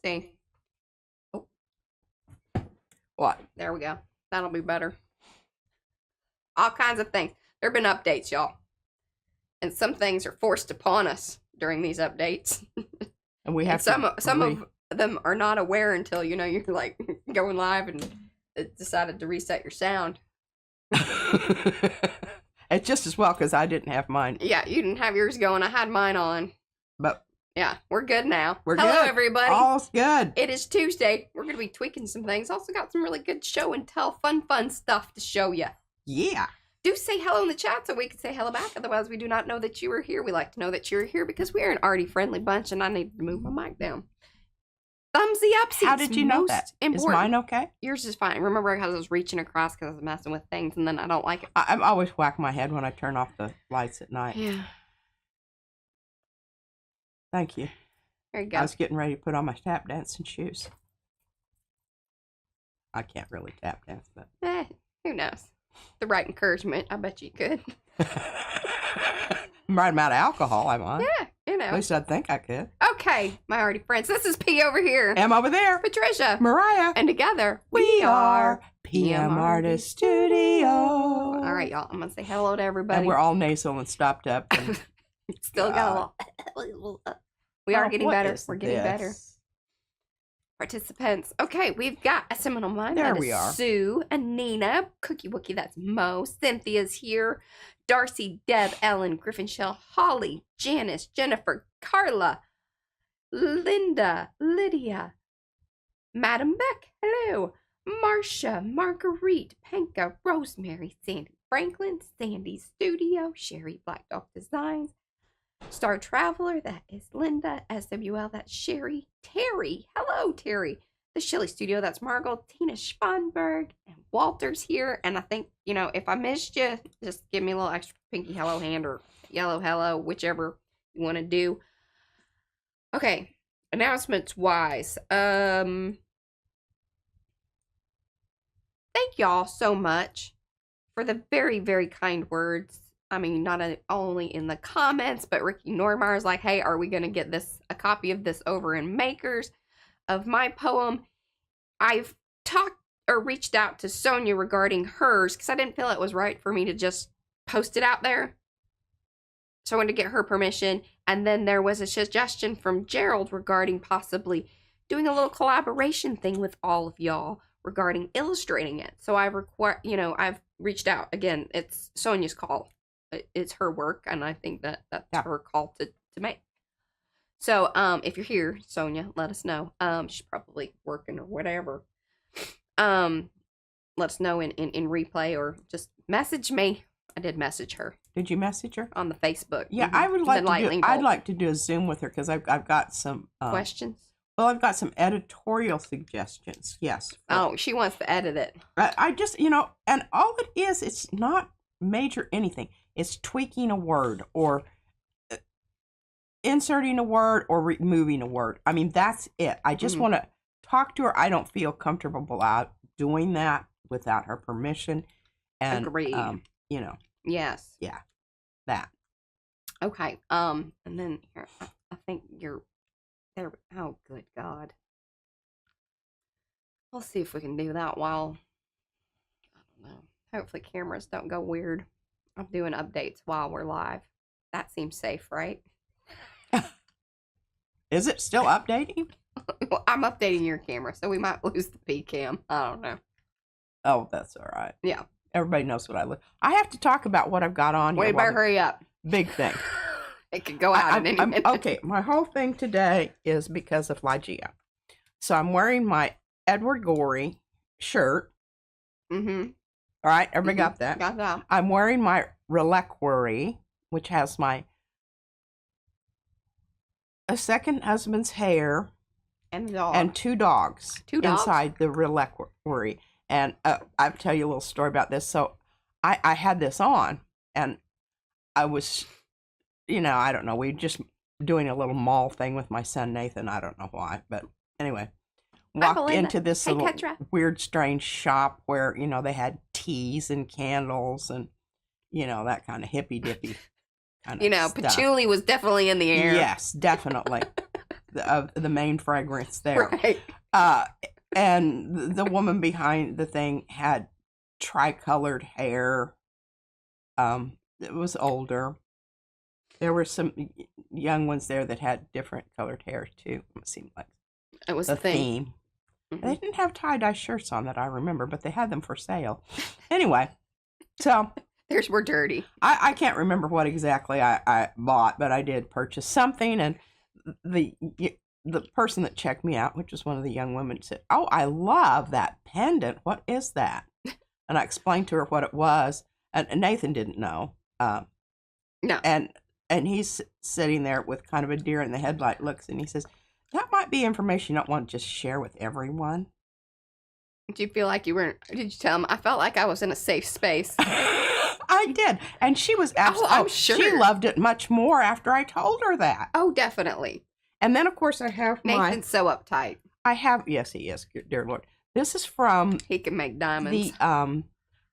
See. Oh. What? There we go. That'll be better. All kinds of things. There have been updates, y'all. And some things are forced upon us during these updates. And we have some of them are not aware until, you know, you're like going live and it decided to reset your sound. It's just as well because I didn't have mine. Yeah, you didn't have yours going. I had mine on. But yeah, we're good now. We're Hello, good. everybody. All's good. It is Tuesday. We're going to be tweaking some things. Also got some really good show and tell, fun stuff to show you. Yeah. Do say hello in the chat so we can say hello back. Otherwise, we do not know that you are here. We like to know that you're here because we are an arty friendly bunch, and I need to move my mic down. Thumbsy up. How did you know that? Important. Is mine okay? Yours is fine. Remember how I was reaching across because I was messing with things, and then I don't like it. I always whack my head when I turn off the lights at night. Yeah. Thank you. There you go. I was getting ready to put on my tap dancing shoes. I can't really tap dance, but who knows? The right encouragement, I bet you could. I'm right about alcohol, am I? Yeah, you know. At least I think I could. Okay, my arty friends. This is P over here. M over there. Patricia. Mariah. And together, we are PM Artist Studio. All right, y'all. I'm going to say hello to everybody. And we're all nasal and stopped up. And still got a little... We are getting better. We're getting better. Participants. Okay, we've got a seminal mind. There we are. Sue and Nina. Cookie Wookie, that's Mo. Cynthia's here. Darcy, Deb, Ellen, Griffin Shell, Holly, Janice, Jennifer, Carla, Linda, Lydia, Madam Beck, hello. Marcia, Marguerite, Panka, Rosemary, Sandy Franklin, Sandy Studio, Sherry Black Dog Designs, Star Traveler, that is Linda. SWL, that's Sherry. Terry, hello Terry. The Shilly Studio, that's Margot. Tina Spanberg, and Walter's here. And I think, you know, if I missed you, just give me a little extra pinky hello hand or yellow hello, whichever you want to do. Okay, announcements wise. Thank y'all so much for the very, very kind words. I mean, not only in the comments, but Ricky Normeyer's like, hey, are we going to get a copy of this over in Makers of my poem? I've talked or reached out to Sonia regarding hers because I didn't feel it was right for me to just post it out there. So I wanted to get her permission. And then there was a suggestion from Gerald regarding possibly doing a little collaboration thing with all of y'all regarding illustrating it. So I've reached out. Again, it's Sonia's call. It's her work, and I think that's her call to make. So, if you're here, Sonia, let us know. She's probably working or whatever. Let us know in replay or just message me. I did message her. Did you message her on the Facebook? Yeah, I would like to. I'd like to do a Zoom with her because I've got some questions. Well, I've got some editorial suggestions. Yes. Oh, she wants to edit it. I just, and all it is, it's not major anything. It's tweaking a word or inserting a word or removing a word. I mean, that's it. I just want to talk to her. I don't feel comfortable out doing that without her permission. And, agreed. Yes. Yeah. That. Okay. And then here, I think you're there. Oh, good God. We'll see if we can do that while, I don't know. Hopefully cameras don't go weird. I'm doing updates while we're live. That seems safe, right? Is it still updating? Well, I'm updating your camera, so we might lose the P cam. I don't know. Oh, that's all right. Yeah. Everybody knows what I look. I have to talk about what I've got on here. We better hurry up. Big thing. It could go out in any minute. Okay, my whole thing today is because of Ligeia. So I'm wearing my Edward Gorey shirt. Mm-hmm. All right, everybody got that? Got that. I'm wearing my reliquary, which has my second husband's hair and dog. And two dogs. Two dogs? Inside the reliquary. And I'll tell you a little story about this. So I had this on, and I was, I don't know, we were just doing a little mall thing with my son Nathan. I don't know why, but anyway. Walked into this little weird, strange shop where, they had teas and candles and, that kind of hippy-dippy kind of stuff. Patchouli was definitely in the air. Yes, definitely. of the main fragrance there. Right. And the woman behind the thing had tricolored hair. It was older. There were some young ones there that had different colored hair too. It seemed like It was the the thing. theme. Mm-hmm. They didn't have tie-dye shirts on that I remember, but they had them for sale. Anyway, so We're dirty. I can't remember what exactly I bought, but I did purchase something, and the person that checked me out, which was one of the young women, said, "Oh, I love that pendant. What is that?" And I explained to her what it was, and Nathan didn't know. No. And he's sitting there with kind of a deer in the headlight looks, and he says, "That might be information you don't want to just share with everyone." Did you feel like you weren't? Did you tell him? I felt like I was in a safe space. I did, and she was absolutely. I'm sure. She loved it much more after I told her that. Oh, definitely. And then, of course, I have Nathan's so uptight. yes, he is, dear Lord. This is from He can make diamonds. the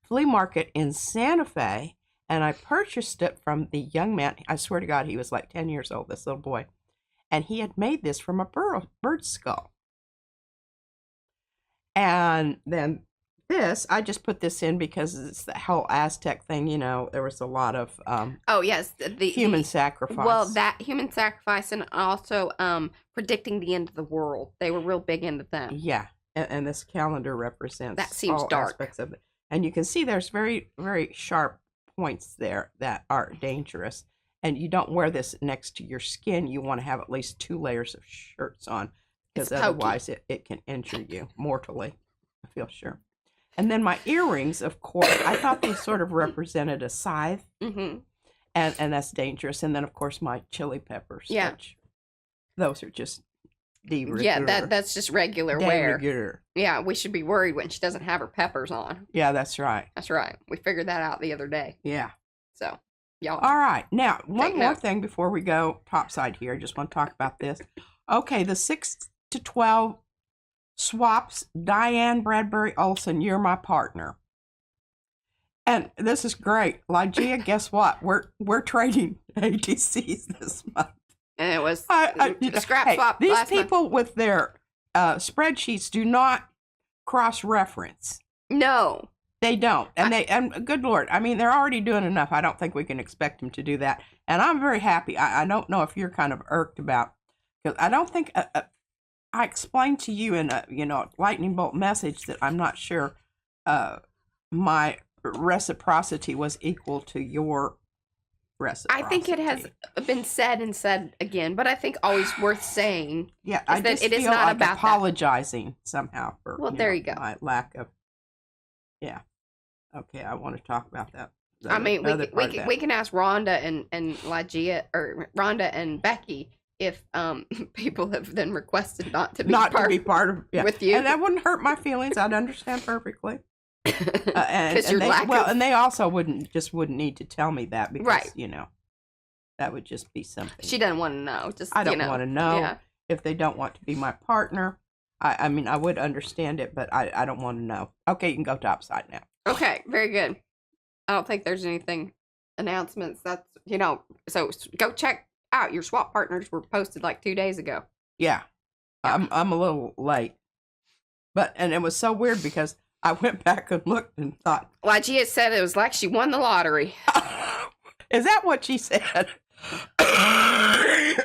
flea market in Santa Fe, and I purchased it from the young man. I swear to God, he was like 10 years old, this little boy. And he had made this from a bird skull. And then this, I just put this in because it's the whole Aztec thing, you know, there was a lot of oh, yes. The human sacrifice. Well, that human sacrifice and also predicting the end of the world. They were real big into that. Yeah. And this calendar represents That seems all dark. aspects of it. And you can see there's very, very sharp points there that are dangerous. And you don't wear this next to your skin. You want to have at least 2 layers of shirts on, because otherwise it can injure you mortally, I feel sure. And then my earrings, of course, I thought they sort of represented a scythe. Mm-hmm. And that's dangerous. And then, of course, my chili peppers. Yeah. Which, those are just Yeah, that's just regular wear. Rigueur. Yeah, we should be worried when she doesn't have her peppers on. Yeah, that's right. That's right. We figured that out the other day. Yeah. So, y'all. All right. Now, one more note. thing before we go topside here. I just want to talk about this. Okay, the 6 to 12 swaps. Diane Bradbury Olson, you're my partner. And this is great. Lygia, guess what? We're trading ATCs this month. And it was the scrap swap. These last people with their spreadsheets do not cross-reference. No. They don't. And good Lord, I mean, they're already doing enough. I don't think we can expect them to do that. And I'm very happy. I don't know if you're kind of irked about, because I don't think I explained to you in a lightning bolt message that I'm not sure my reciprocity was equal to your reciprocity. I think it has been said and said again, but I think always worth saying. Yeah, I just feel not like about apologizing somehow for there you go. my lack of. Yeah. Okay, I want to talk about that. I mean, we can ask Rhonda and Lygia, or Rhonda and Becky, if people have then requested not to be part of with you, and that wouldn't hurt my feelings. I'd understand perfectly. And they also wouldn't need to tell me that, because that would just be something she doesn't want to know. I don't want to know if they don't want to be my partner. I mean, I would understand it, but I don't want to know. Okay, you can go topside now. Okay, very good. I don't think there's anything announcements. That's so go check out your swap partners were posted like 2 days ago. Yeah. I'm a little late, and it was so weird because I went back and looked and thought, Lygia said it was like she won the lottery. Is that what she said?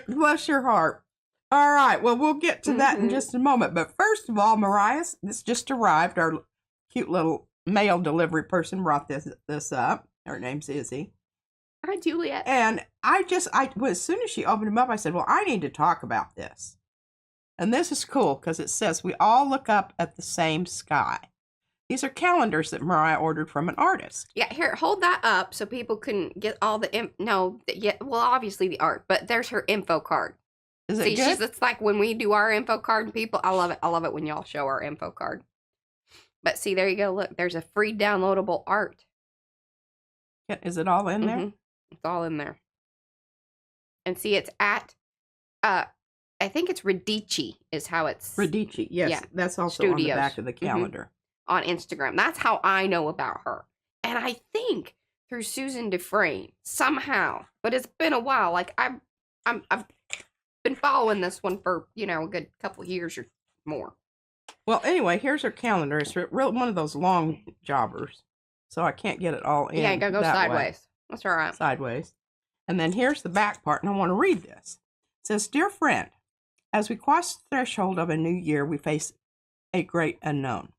Bless your heart. All right, well, we'll get to that in just a moment. But first of all, Mariah, this just arrived. Our cute little mail delivery person brought this up. Her name's Izzy. Hi, Juliet. And as soon as she opened them up, I said, well, I need to talk about this. And this is cool because it says, we all look up at the same sky. These are calendars that Mariah ordered from an artist. Yeah, here, hold that up so people can get all the obviously the art, but there's her info card. Is it good? It's like when we do our info card and people, I love it. I love it when y'all show our info card. But see, there you go. Look, there's a free downloadable art. Yeah, is it all in there? It's all in there. And see, it's at, I think it's Radici is how it's. Radici, yes. Yeah. That's also Studios. On the back of the calendar. On Instagram. That's how I know about her. And I think through Susan Dufresne, somehow. But it's been a while. Like, I've been following this one for, you know, a good couple years or more. Well, anyway, here's her calendar. It's real one of those long jobbers, so I can't get it all in. Yeah, you gotta go that sideways. way. That's all right. Sideways. And then here's the back part, and I want to read this. It says, Dear friend, as we cross the threshold of a new year, we face a great unknown.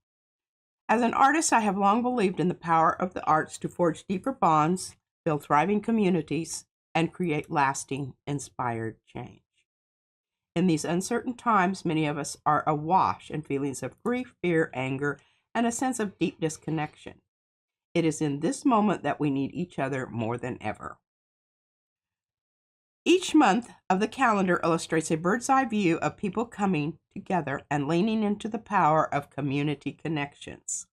As an artist, I have long believed in the power of the arts to forge deeper bonds, build thriving communities, and create lasting, inspired change. In these uncertain times, many of us are awash in feelings of grief, fear, anger, and a sense of deep disconnection. It is in this moment that we need each other more than ever. Each month of the calendar illustrates a bird's eye view of people coming together and leaning into the power of community connections.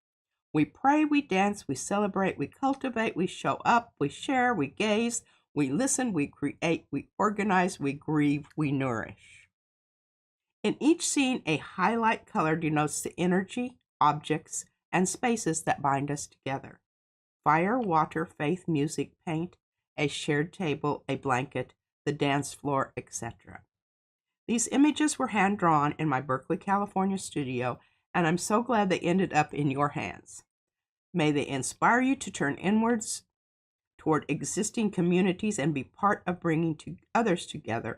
We pray, we dance, we celebrate, we cultivate, we show up, we share, we gaze, we listen, we create, we organize, we grieve, we nourish. In each scene, a highlight color denotes the energy, objects, and spaces that bind us together. Fire, water, faith, music, paint, a shared table, a blanket, the dance floor, etc. These images were hand-drawn in my Berkeley, California studio, and I'm so glad they ended up in your hands. May they inspire you to turn inwards toward existing communities and be part of bringing others together,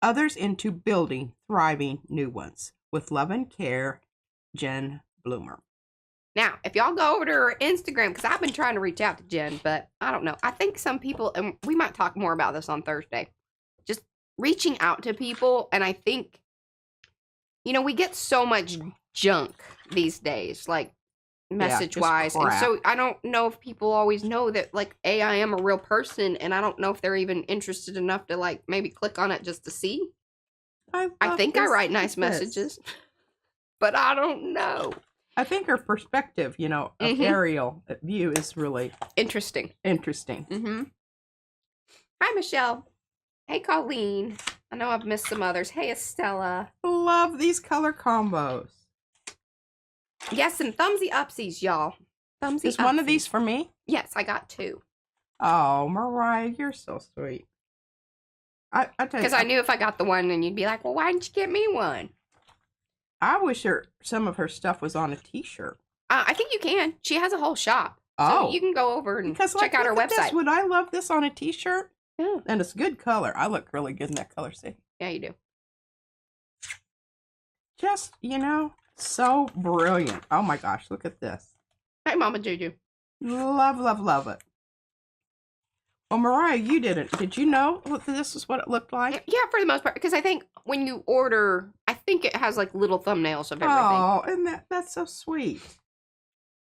others into building thriving new ones. With love and care, Jen Bloomer. Now, if y'all go over to her Instagram, because I've been trying to reach out to Jen, but I don't know. I think some people, and we might talk more about this on Thursday, just reaching out to people. And I think, you know, we get so much junk these days, like message-wise. And so I don't know if people always know that, like, A, I am a real person, and I don't know if they're even interested enough to, like, maybe click on it just to see. I think I write nice messages, but I don't know. I think her perspective, you know, of aerial view is really interesting. Hi, Michelle. Hey, Colleen. I know I've missed some others. Hey, Estella. Love these color combos. Yes, and thumbsy upsies, y'all. Thumbsy Is one of these for me? Yes, I got 2. Oh, Mariah, you're so sweet. I tell you, because I knew if I got the one, then you'd be like, well, why didn't you get me one? I wish some of her stuff was on a t-shirt. I think you can. She has a whole shop. So you can go over and check out her website. Would I love this on a t-shirt? Yeah. And it's good color. I look really good in that color, see? Yeah, you do. Just, you know, so brilliant. Oh my gosh, look at this. Hi, Mama Juju. Love, love, love it. Well, Mariah, you didn't. Did you know this is what it looked like? Yeah, for the most part. Because I think when you order, I think it has like little thumbnails of everything. Oh, and that's so sweet.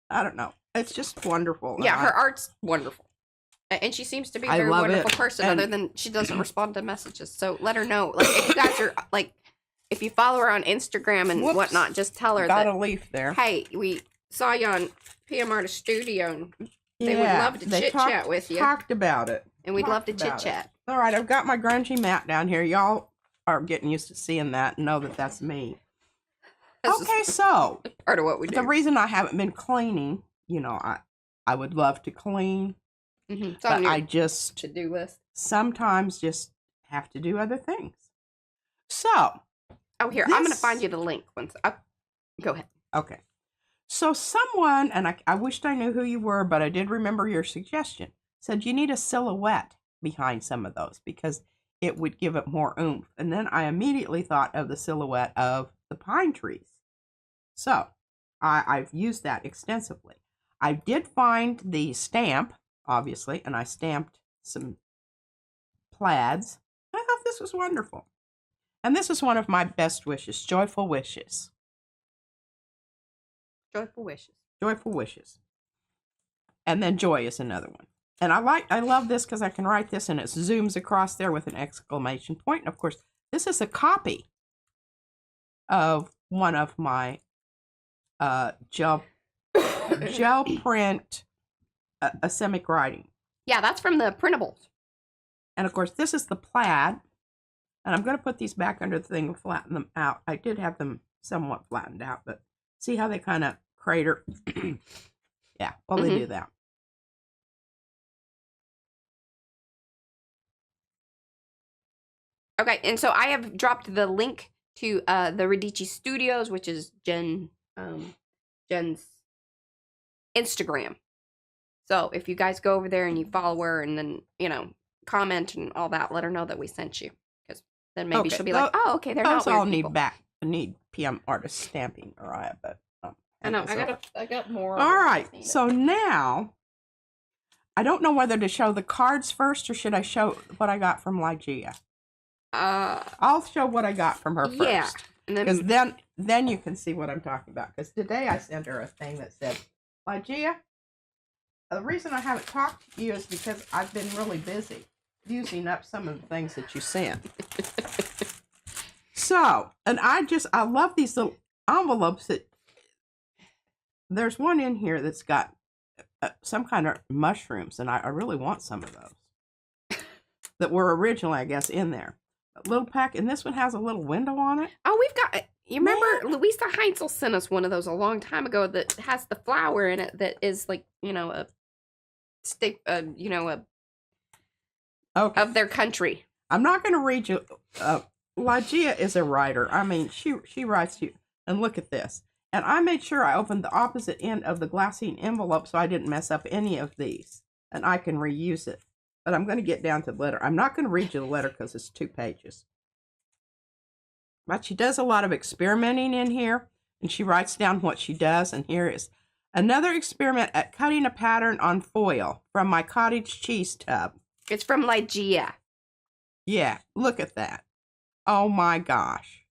I don't know. It's just wonderful. Yeah, her art's wonderful. And she seems to be a very wonderful person, other than she doesn't respond to messages. So let her know. Like, if you guys are, like, if you follow her on Instagram and whatnot, just tell her got a leaf there. Hey, we saw you on PM Artist Studio, and they would love to chit-chat with you. Talked about it. And we'd love to chit-chat. All right, I've got my grungy mat down here. Y'all are getting used to seeing that and know that that's me. Okay, so part of what we do. The reason I haven't been cleaning, you know, I would love to clean, but I just to-do list. Sometimes just have to do other things. So, I'm going to find you the link once. Go ahead. Okay. So someone, and I wished I knew who you were, but I did remember your suggestion, said you need a silhouette behind some of those because it would give it more oomph. And then I immediately thought of the silhouette of the pine trees. So I've used that extensively. I did find the stamp, obviously, and I stamped some plaids. I thought this was wonderful. And this is one of my best wishes, joyful wishes. Joyful wishes. Joyful wishes. And then joy is another one. And I love this because I can write this and it zooms across there with an exclamation point. And of course, this is a copy of one of my gel print asemic writing. Yeah, that's from the printables. And of course, this is the plaid. And I'm going to put these back under the thing and flatten them out. I did have them somewhat flattened out, but see how they kind of crater? Yeah, well, they do that. Okay, and so I have dropped the link to the Radici Studios, which is Jen's Instagram. So if you guys go over there and you follow her and then, comment and all that, let her know that we sent you. Because then maybe she'll be like, oh, okay, they're not weird people. Need PM artist stamping, Mariah, but I know, I got more. All right, so now I don't know whether to show the cards first or should I show what I got from Lygia. I'll show what I got from her first. Yeah, because then you can see what I'm talking about. Because today I sent her a thing that said, Lygia, the reason I haven't talked to you is because I've been really busy using up some of the things that you sent. So, and I love these little envelopes that, there's one in here that's got some kind of mushrooms, and I really want some of those that were originally, I guess, in there. A little pack, and this one has a little window on it. Oh, we've got, you remember Louisa Heinzel sent us one of those a long time ago that has the flower in it that is like, a stick, okay, of their country. I'm not going to read you. Lygia is a writer. I mean, she writes you. And look at this. And I made sure I opened the opposite end of the glassine envelope so I didn't mess up any of these. And I can reuse it. But I'm going to get down to the letter. I'm not going to read you the letter because it's 2 pages. But she does a lot of experimenting in here. And she writes down what she does. And here is another experiment at cutting a pattern on foil from my cottage cheese tub. It's from Lygia. Yeah, look at that. Oh my gosh.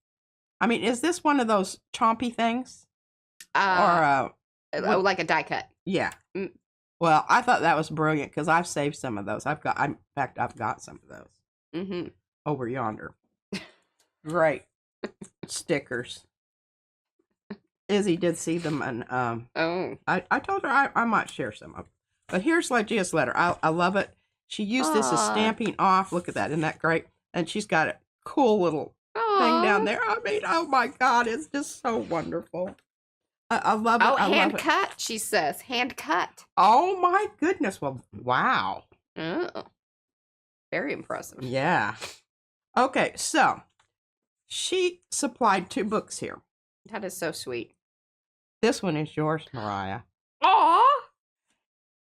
I mean, is this one of those chompy things? Like a die cut. Yeah. Well, I thought that was brilliant because I've saved some of those. I've got some of those over yonder. Great stickers. Izzy did see them, and I told her I might share some of them. But here's Lygia's letter. I love it. She used this as stamping off. Look at that. Isn't that great? And she's got a cool little thing down there. I mean, oh my God, it's just so wonderful. I love it. Oh, hand cut, she says. Hand cut. Oh my goodness. Well, wow. Oh, very impressive. Yeah. Okay, so she supplied 2 books here. That is so sweet. This one is yours, Mariah. Aw.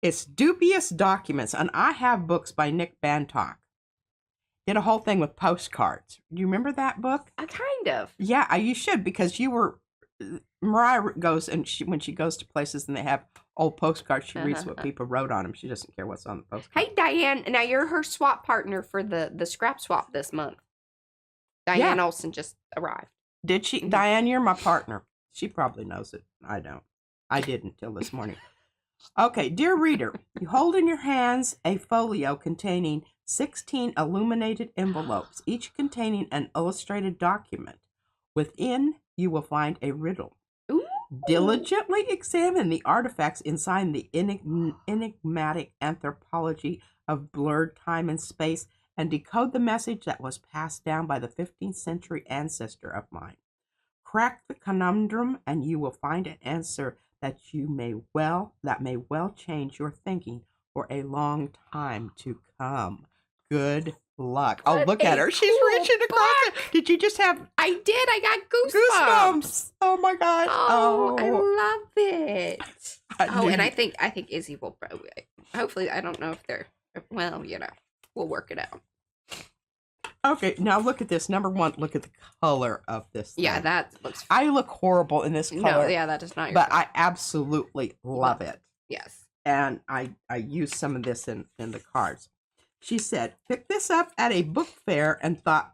It's Dubious Documents, and I have books by Nick Bantock. Did a whole thing with postcards. Do you remember that book? Kind of. Yeah, you should, because Mariah goes, and when she goes to places and they have old postcards, she reads what people wrote on them. She doesn't care what's on the postcard. Hey, Diane, now you're her swap partner for the scrap swap this month. Diane Olsen just arrived. Did she? Diane, you're my partner. She probably knows it. I don't. I didn't till this morning. Okay, dear reader, you hold in your hands a folio containing 16 illuminated envelopes, each containing an illustrated document. Within, you will find a riddle. Ooh. Diligently examine the artifacts inside the enigmatic anthropology of blurred time and space and decode the message that was passed down by the 15th century ancestor of mine. Crack the conundrum and you will find an answer that may well change your thinking for a long time to come. Good luck. Oh, look at her. She's reaching across it. Did you just have... I did. I got goosebumps. Oh, my God. Oh, I love it. And I think Izzy will probably... Hopefully, I don't know if they're... Well, we'll work it out. Okay, now look at this. Number 1, look at the color of this thing. Yeah, that looks... I look horrible in this color. No, yeah, that is not your But color. I absolutely love it. Yes. And I use some of this in the cards. She said, pick this up at a book fair and thought,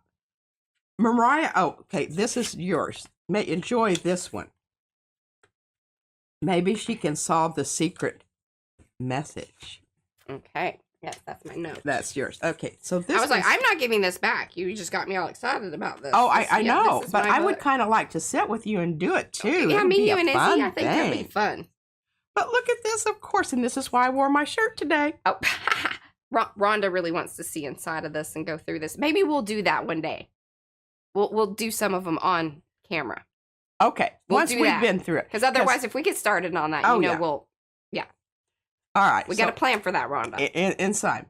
Mariah, okay, this is yours. May enjoy this one. Maybe she can solve the secret message. Okay. Yes, that's my note. That's yours. Okay, so this I was like, I'm not giving this back. You just got me all excited about this. Oh, I know, but I would kind of like to sit with you and do it too. Yeah, me, you, and Izzy, I think that'd be fun. But look at this, of course, and this is why I wore my shirt today. Oh, Rhonda really wants to see inside of this and go through this. Maybe we'll do that one day. We'll do some of them on camera. Okay, once we've been through it. Because otherwise, if we get started on that, we'll... All right. We got a plan for that, Rhonda. Inside.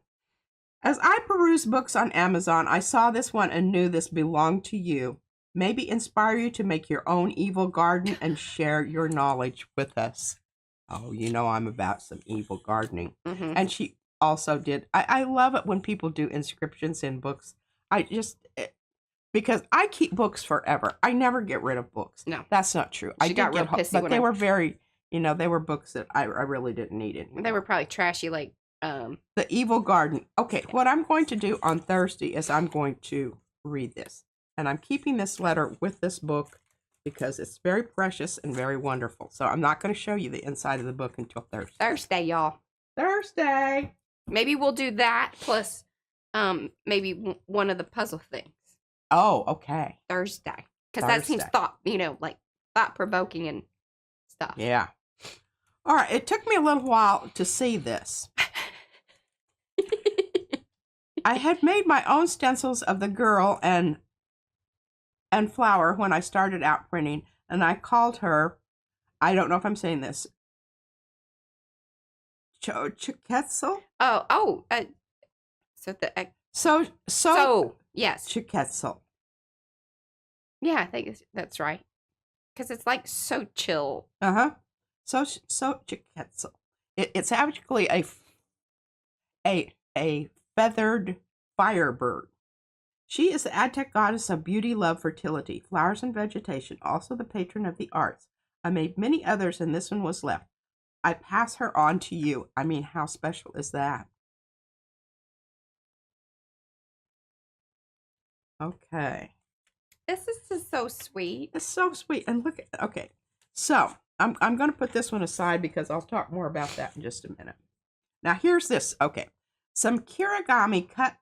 As I peruse books on Amazon, I saw this one and knew this belonged to you. Maybe inspire you to make your own evil garden and share your knowledge with us. Oh, you know I'm about some evil gardening. Mm-hmm. And she also did. I love it when people do inscriptions in books. Because I keep books forever. I never get rid of books. No. That's not true. I got real get, pissy but when they I- were very, they were books that I really didn't need anymore. They were probably trashy, like, The Evil Garden. Okay, what I'm going to do on Thursday is I'm going to read this. And I'm keeping this letter with this book because it's very precious and very wonderful. So I'm not going to show you the inside of the book until Thursday. Thursday, y'all. Thursday. Maybe we'll do that plus maybe one of the puzzle things. Oh, okay. Thursday. Because that seems thought-provoking and stuff. Yeah. All right, it took me a little while to see this. I had made my own stencils of the girl and flower when I started out printing, and I called her, I don't know if I'm saying this, Chuketzel? So yes. Chuketzel. Yeah, I think that's right. Because it's like so chill. Uh-huh. So Chuketzel. It's actually a feathered firebird. She is the Aztec goddess of beauty, love, fertility, flowers, and vegetation, also the patron of the arts. I made many others, and this one was left. I pass her on to you. I mean, how special is that? Okay. This is just so sweet. It's so sweet. And look at, okay. So, I'm going to put this one aside because I'll talk more about that in just a minute. Now, here's this. Okay. Some kirigami cut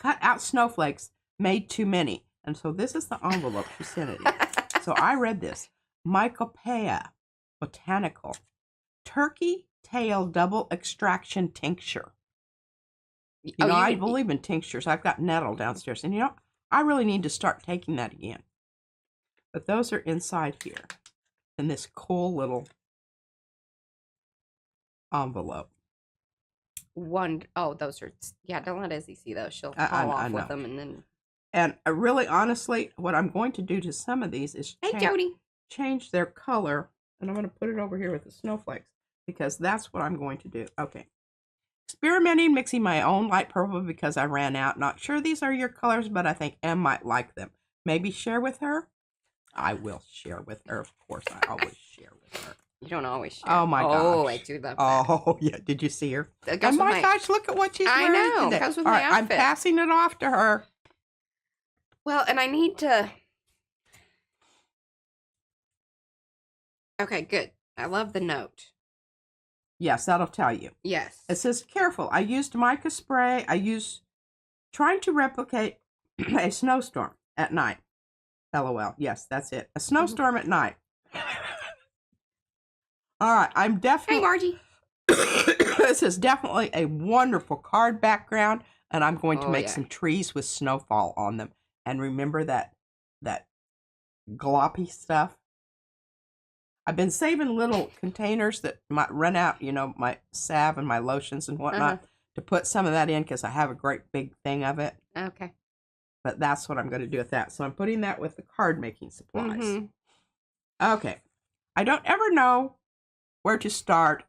out snowflakes made too many. And so this is the envelope she sent it in. So I read this. Mycopea Botanical Turkey Tail Double Extraction Tincture. I believe in tinctures. I've got nettle downstairs. And I really need to start taking that again. But those are inside here. In this cool little envelope. Those are, don't let Izzy see those. She'll fall off with them and then. And really, honestly, what I'm going to do to some of these is change their color. And I'm going to put it over here with the snowflakes because that's what I'm going to do. Okay. Experimenting, mixing my own light purple because I ran out. Not sure these are your colors, but I think Em might like them. Maybe share with her? I will share with her. Of course, I always share with her. You don't always share. Oh, my gosh. Oh, I do love that. Oh, yeah. Did you see her? Oh, my gosh. Look at what she's wearing today. It goes with All my right, outfit. I'm passing it off to her. Well, and I need to... Okay, good. I love the note. Yes, that'll tell you. Yes. It says, careful. I used mica spray. Trying to replicate a snowstorm at night. LOL. Yes, that's it. A snowstorm at night. All right, I'm definitely... Hey, Margie. This is definitely a wonderful card background, and I'm going to make some trees with snowfall on them. And remember that gloppy stuff? I've been saving little containers that might run out, my salve and my lotions and whatnot, to put some of that in because I have a great big thing of it. Okay. But that's what I'm going to do with that. So I'm putting that with the card making supplies. Okay. I don't ever know where to start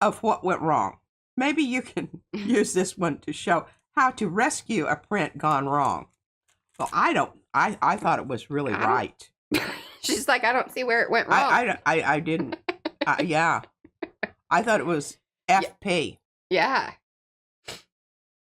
of what went wrong. Maybe you can use this one to show how to rescue a print gone wrong. Well, I don't. I thought it was really right. She's like, I don't see where it went wrong. I didn't. Yeah. I thought it was FP. Yeah.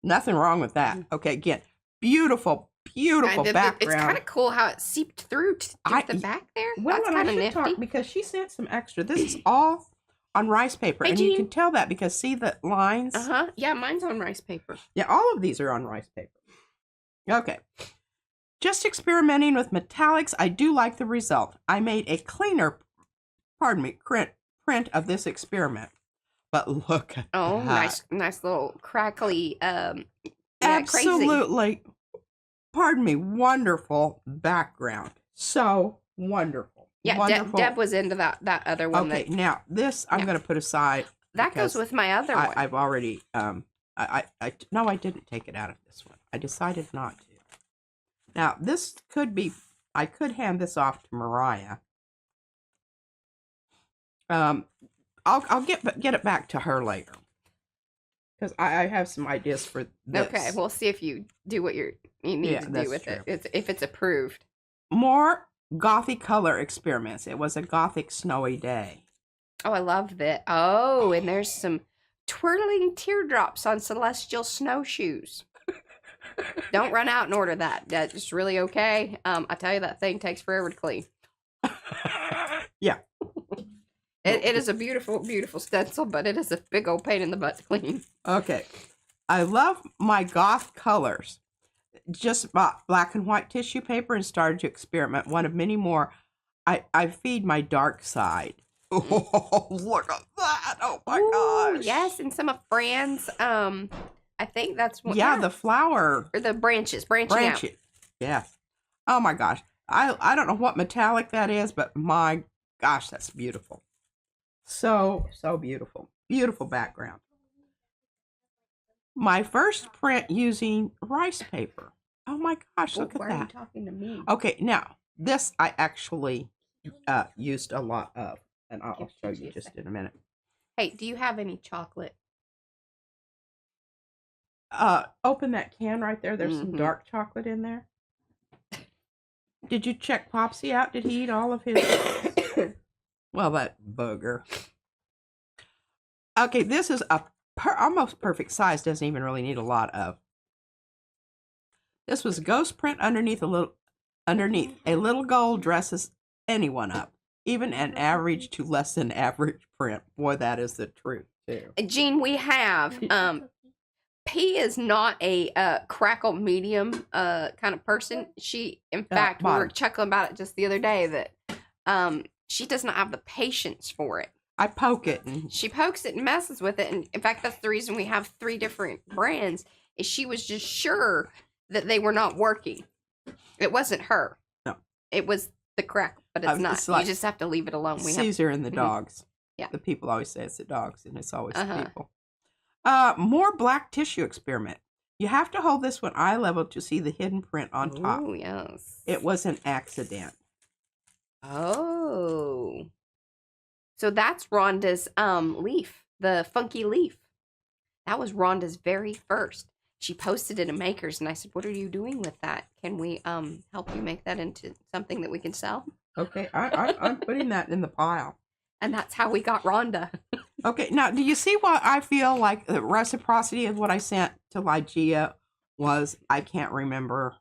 Nothing wrong with that. Okay, again, beautiful background. It's kind of cool how it seeped through to the back there. Well, that's and kind of I should nifty. talk because she sent some extra. This is all on rice paper, and you can tell that because see the lines? Yeah, mine's on rice paper. Yeah, all of these are on rice paper. Okay. Just experimenting with metallics. I do like the result. I made a cleaner, print of this experiment. But look at that. nice little crackly, absolutely, crazy. Pardon me, wonderful background. So wonderful. Yeah, wonderful. Deb was into that other one. Okay, now this I'm going to put aside that goes with my other one. I've already, no, I didn't take it out of this one. I decided not to. Now, this could be, I could hand this off to Mariah. I'll get it back to her later. Because I have some ideas for this. Okay, we'll see if you do what you need to do with it. If it's approved. More gothic color experiments. It was a gothic snowy day. Oh, I love that. Oh, and there's some twirling teardrops on celestial snowshoes. Don't run out and order that. That's really okay. I tell you, that thing takes forever to clean. Yeah. It is a beautiful, beautiful stencil, but it is a big old pain in the butt to clean. Okay. I love my goth colors. Just bought black and white tissue paper and started to experiment. One of many more. I feed my dark side. Oh, look at that. Oh my gosh. Yes, and some of Fran's, I think that's what. Yeah, the flower. Or the branches, branching out. Yeah. Oh my gosh. I don't know what metallic that is, but my gosh, that's beautiful. So beautiful. Beautiful background. My first print using rice paper. Oh my gosh, look at that. Why are you talking to me? Okay, now, this I actually used a lot of, and I'll show you just in a minute. Hey, do you have any chocolate? Open that can right there. There's some dark chocolate in there. Did you check Powsie out? Did he eat all of his? Well, that booger. Okay, this is a almost perfect size. Doesn't even really need a lot of. This was a ghost print underneath a little goal dresses anyone up, even an average to less than average print. Boy, that is the truth too. Jean, we have P is not a crackle medium kind of person. She, in fact, we were chuckling about it just the other day that she does not have the patience for it. I poke it. And she pokes it and messes with it. And in fact, that's the reason we have 3 different brands, is she was just sure that they were not working. It wasn't her. No. It was the crackle, but it's not. Like, you just have to leave it alone. Caesar and the dogs. Yeah. The people always say it's the dogs, and it's always the people. More black tissue experiment. You have to hold this one eye level to see the hidden print on top. Oh, yes. It was an accident. Oh. So that's Rhonda's leaf, the funky leaf. That was Rhonda's very first. She posted it in Makers, and I said, "What are you doing with that? Can we help you make that into something that we can sell?" Okay, I'm putting that in the pile. And that's how we got Rhonda. Okay, now, do you see what I feel like the reciprocity of what I sent to Ligeia was? I can't remember.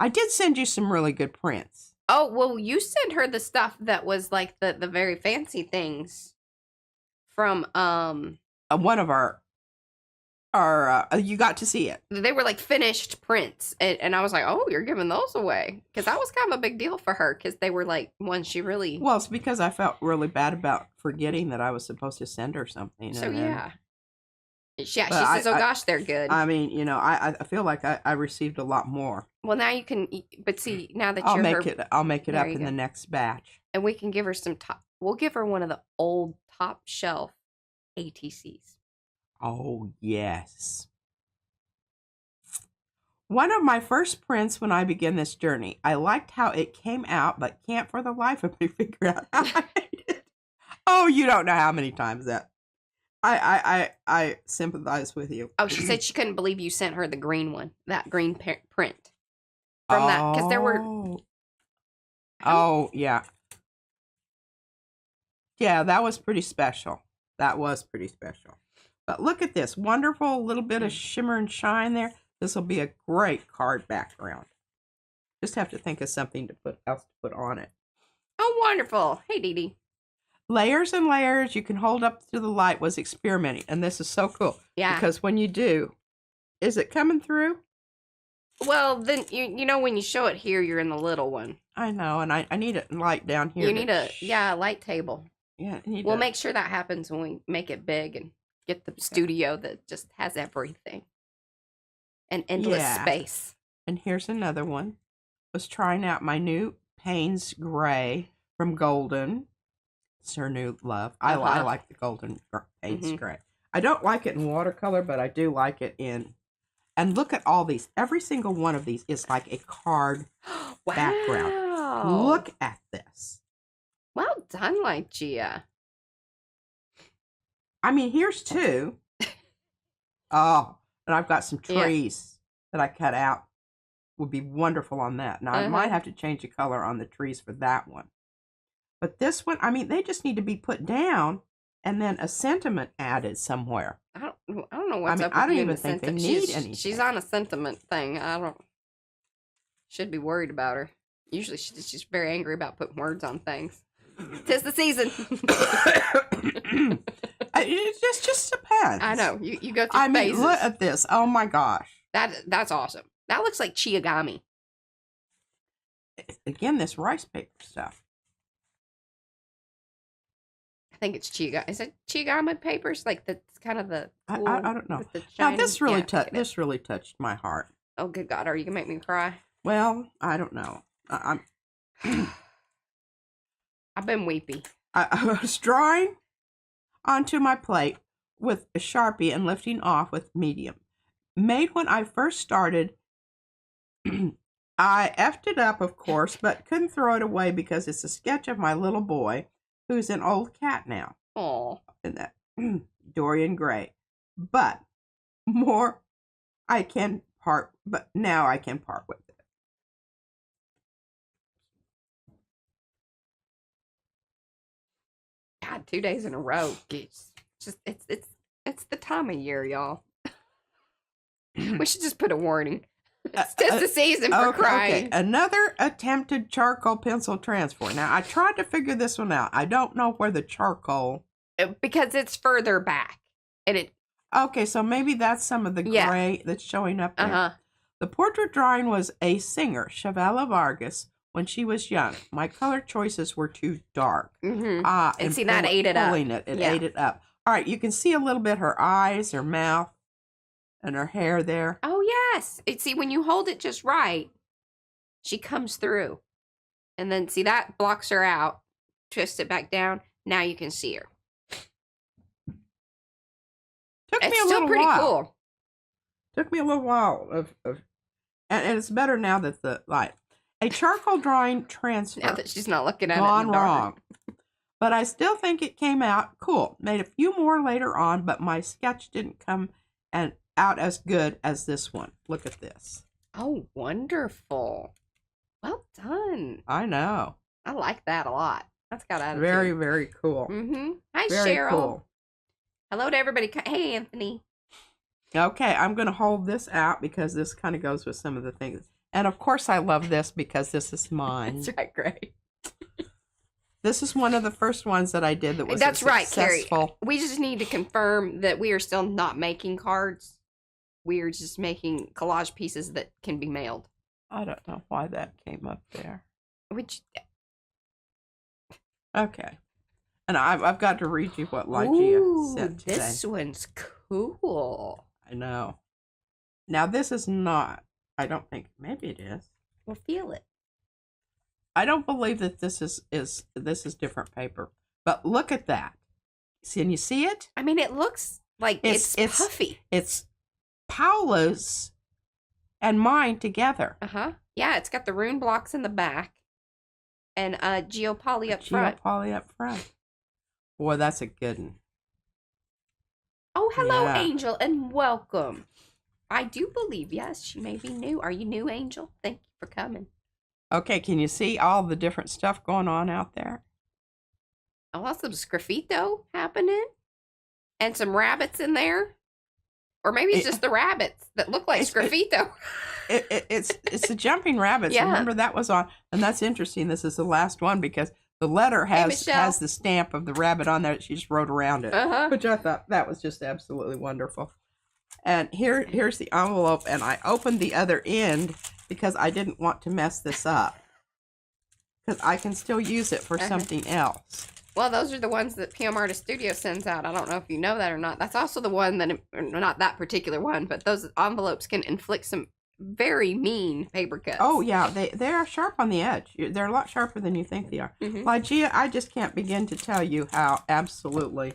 I did send you some really good prints. Oh, well, you sent her the stuff that was like the very fancy things from one of our you got to see it. They were like finished prints, and I was like, oh, you're giving those away, because that was kind of a big deal for her, because they were like ones she really. Well, it's because I felt really bad about forgetting that I was supposed to send her something. So yeah, she says, oh gosh, they're good. I mean, you know, I feel like I received a lot more. Well, now you can, but see, now that I'll make it up in the next batch, and we can give her some top. We'll give her one of the old top shelf ATCs. Oh, yes. One of my first prints when I began this journey. I liked how it came out, but can't for the life of me figure out how I made it. Oh, you don't know how many times that. I sympathize with you. Oh, she said she couldn't believe you sent her the green one, that green print. From that, because there were. Oh, yeah. Yeah, that was pretty special. That was pretty special. But look at this wonderful little bit of shimmer and shine there. This will be a great card background. Just have to think of something else to put on it. Oh, wonderful. Hey, Dee Dee. Layers and layers you can hold up to the light was experimenting. And this is so cool. Yeah. Because when you do, is it coming through? Well, then, you know, when you show it here, you're in the little one. I know. And I need a light down here. You need a light table. Yeah. We'll make sure that happens when we make it big and get the studio that just has everything. And endless space. And here's another one. Was trying out my new Payne's Gray from Golden. It's her new love. I like the golden paints gray. I don't like it in watercolor, but I do like it in. And look at all these. Every single one of these is like a card background. Look at this. Well done, Lygia. I mean, here's two. Oh, and I've got some trees that I cut out. Would be wonderful on that. Now, I might have to change the color on the trees for that one. But this one, I mean, they just need to be put down and then a sentiment added somewhere. I don't know what's up with I don't you even and the think they sentiment. need anything. She's on a sentiment thing. Should be worried about her. Usually she's very angry about putting words on things. 'Tis the season. It just depends. I know. You go through phases. Mean, look at this. Oh my gosh. That's awesome. That looks like Chiagami. Again, this rice paper stuff. I think it's Chiagami. Is it Chiagami papers? Like that's kind of the cool, I don't know. Now this really touched my heart. Oh good God, are you gonna make me cry? Well, I don't know. I've been weepy. I was drawing onto my plate with a Sharpie and lifting off with medium. Made when I first started. I effed it up, of course, but couldn't throw it away because it's a sketch of my little boy, who's an old cat now. Oh, And that Dorian Gray. But more, I can part. But now I can part with it. God, 2 days in a row. It's the time of year, y'all. We should just put a warning. It's just the season for crying. Okay. Another attempted charcoal pencil transfer. Now, I tried to figure this one out. I don't know where the charcoal... Because it's further back. Okay, so maybe that's some of the gray that's showing up there. The portrait drawing was a singer, Chavela Vargas, when she was young. My color choices were too dark. And see, that ate it up. It ate it up. All right, you can see a little bit her eyes, her mouth, and her hair there. Oh, yes. See, when you hold it just right, she comes through. And then, see, that blocks her out. Twist it back down. Now you can see her. It's still pretty cool. Took me a little while and it's better now that the light. A charcoal drawing transfer. Now that she's not looking at it gone in the dark. wrong. But I still think it came out cool. Made a few more later on, but my sketch didn't come out as good as this one. Look at this. Oh, wonderful. Well done. I know. I like that a lot. That's got attitude. Very, very cool. Hi, very Cheryl. Cool. Hello to everybody. Hey, Anthony. Okay, I'm going to hold this out because this kind of goes with some of the things. And of course I love this because this is mine. That's right, great. This is one of the first ones that I did that was That's right, Carrie. successful. We just need to confirm that we are still not making cards. We are just making collage pieces that can be mailed. I don't know why that came up there. Which... Okay. And I've got to read you what Lygia said today. This one's cool. I know. Now this is not. I don't think. Maybe it is. We'll feel it. I don't believe that this is different paper. But look at that. Can you see it? I mean, it looks like it's puffy. It's Paula's and mine together. Yeah, it's got the rune blocks in the back and geopoly up front. Geopoly up front. Boy, that's a good one. Oh, hello, Angel, and welcome. I do believe, yes, she may be new. Are you new, Angel? Thank you for coming. Okay, can you see all the different stuff going on out there? Oh, that's some sgraffito happening. And some rabbits in there. Or maybe it's just the rabbits that look like sgraffito. It's the jumping rabbits. Yeah. Remember that was on, and that's interesting. This is the last one because the letter has the stamp of the rabbit on there that she just wrote around it, which I thought that was just absolutely wonderful. And here's the envelope, and I opened the other end because I didn't want to mess this up because I can still use it for something else. Well, those are the ones that PM Artist Studio sends out. I don't know if you know that or not. That's also the one that, not that particular one, but those envelopes can inflict some very mean paper cuts. Oh, yeah. They are sharp on the edge. They're a lot sharper than you think they are. Lygia, I just can't begin to tell you how absolutely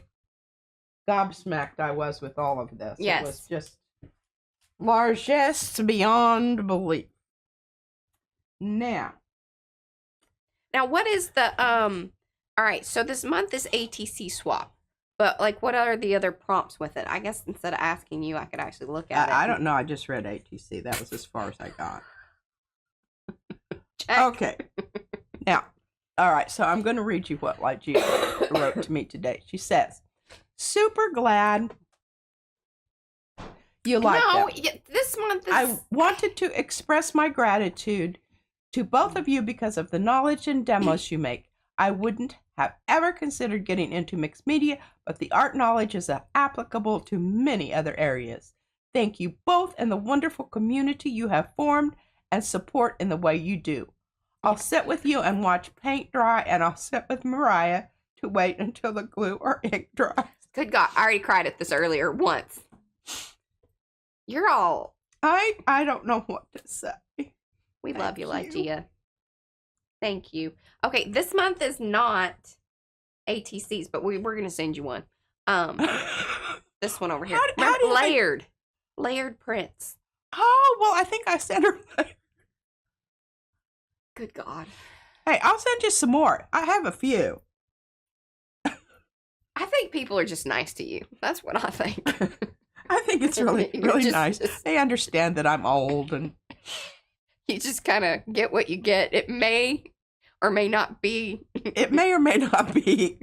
gobsmacked I was with all of this. Yes. It was just largesse beyond belief. Now, what is the, all right, so this month is ATC swap, but like what are the other prompts with it? I guess instead of asking you, I could actually look at it. I don't know. I just read ATC. That was as far as I got. Check. Okay. Now, all right, so I'm going to read you what Lygia wrote to me today. She says, super glad you like that. This month is... I wanted to express my gratitude to both of you because of the knowledge and demos you make. I wouldn't have ever considered getting into mixed media, but the art knowledge is applicable to many other areas. Thank you both and the wonderful community you have formed and support in the way you do. I'll sit with you and watch paint dry, and I'll sit with Mariah to wait until the glue or ink dries. Good God, I already cried at this earlier once. You're all... I don't know what to say. We love you, Lygia. Thank you. Okay, this month is not ATCs, but we're going to send you one. This one over here. How do you layered. Layered prints. Oh, well, I think I sent her. Good God. Hey, I'll send you some more. I have a few. I think people are just nice to you. That's what I think. I think it's really nice. They understand that I'm old and... You just kind of get what you get. It may or may not be. It may or may not be.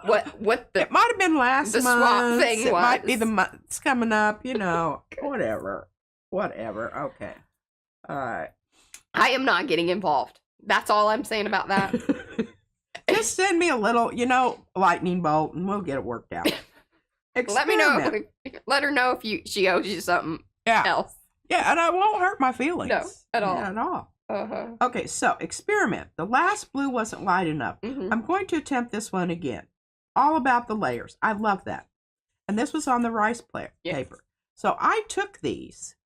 What the... It might have been last month. The swap thing It was. might be the months coming up, you know. Whatever. Okay. All right. I am not getting involved. That's all I'm saying about that. Just send me a little, lightning bolt, and we'll get it worked out. Let me know. Let her know if she owes you something else. Yeah, and I won't hurt my feelings. No, at all. Not at all. Uh-huh. Okay, so experiment. The last blue wasn't light enough. I'm going to attempt this one again. All about the layers. I love that. And this was on the rice paper. So I took these.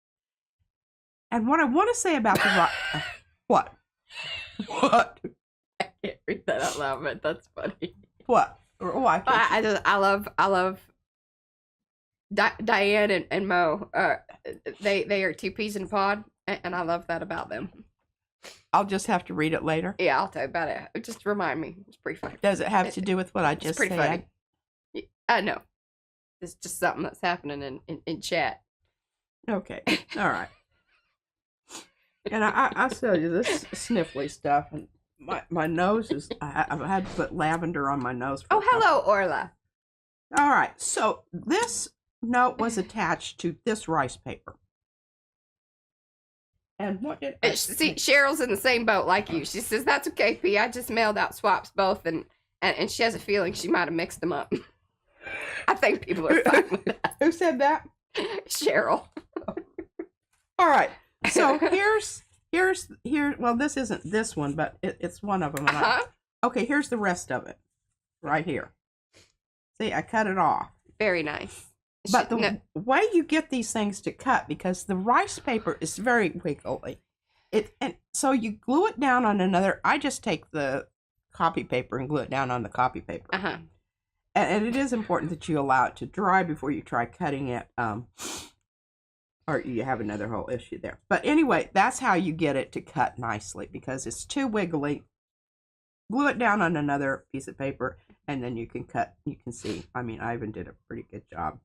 And what I want to say about the what? What? I can't read that out loud, but that's funny. What? Oh, I love Diane and Mo. They are two peas in a pod, and I love that about them. I'll just have to read it later. Yeah, I'll tell you about it. Just remind me. It's pretty funny. Does it have to do with what I just said? It's pretty funny. No. It's just something that's happening in chat. Okay. All right. And I'll tell you this sniffly stuff, and my nose is, I've had to put lavender on my nose. Oh, hello, Orla. All right. So this note was attached to this rice paper. And what did I see? Cheryl's in the same boat like you. She says, that's okay, P. I just mailed out swaps both, and she has a feeling she might have mixed them up. I think people are fine with that. Who said that? Cheryl. All right. So here's well, this isn't this one, but it's one of them. Okay, here's the rest of it. Right here. See, I cut it off. Very nice. But the way you get these things to cut, because the rice paper is very wiggly, and so you glue it down on another. I just take the copy paper and glue it down on the copy paper. And it is important that you allow it to dry before you try cutting it, or you have another whole issue there. But anyway, that's how you get it to cut nicely, because it's too wiggly. Glue it down on another piece of paper, and then you can cut. You can see. I mean, Ivan did a pretty good job.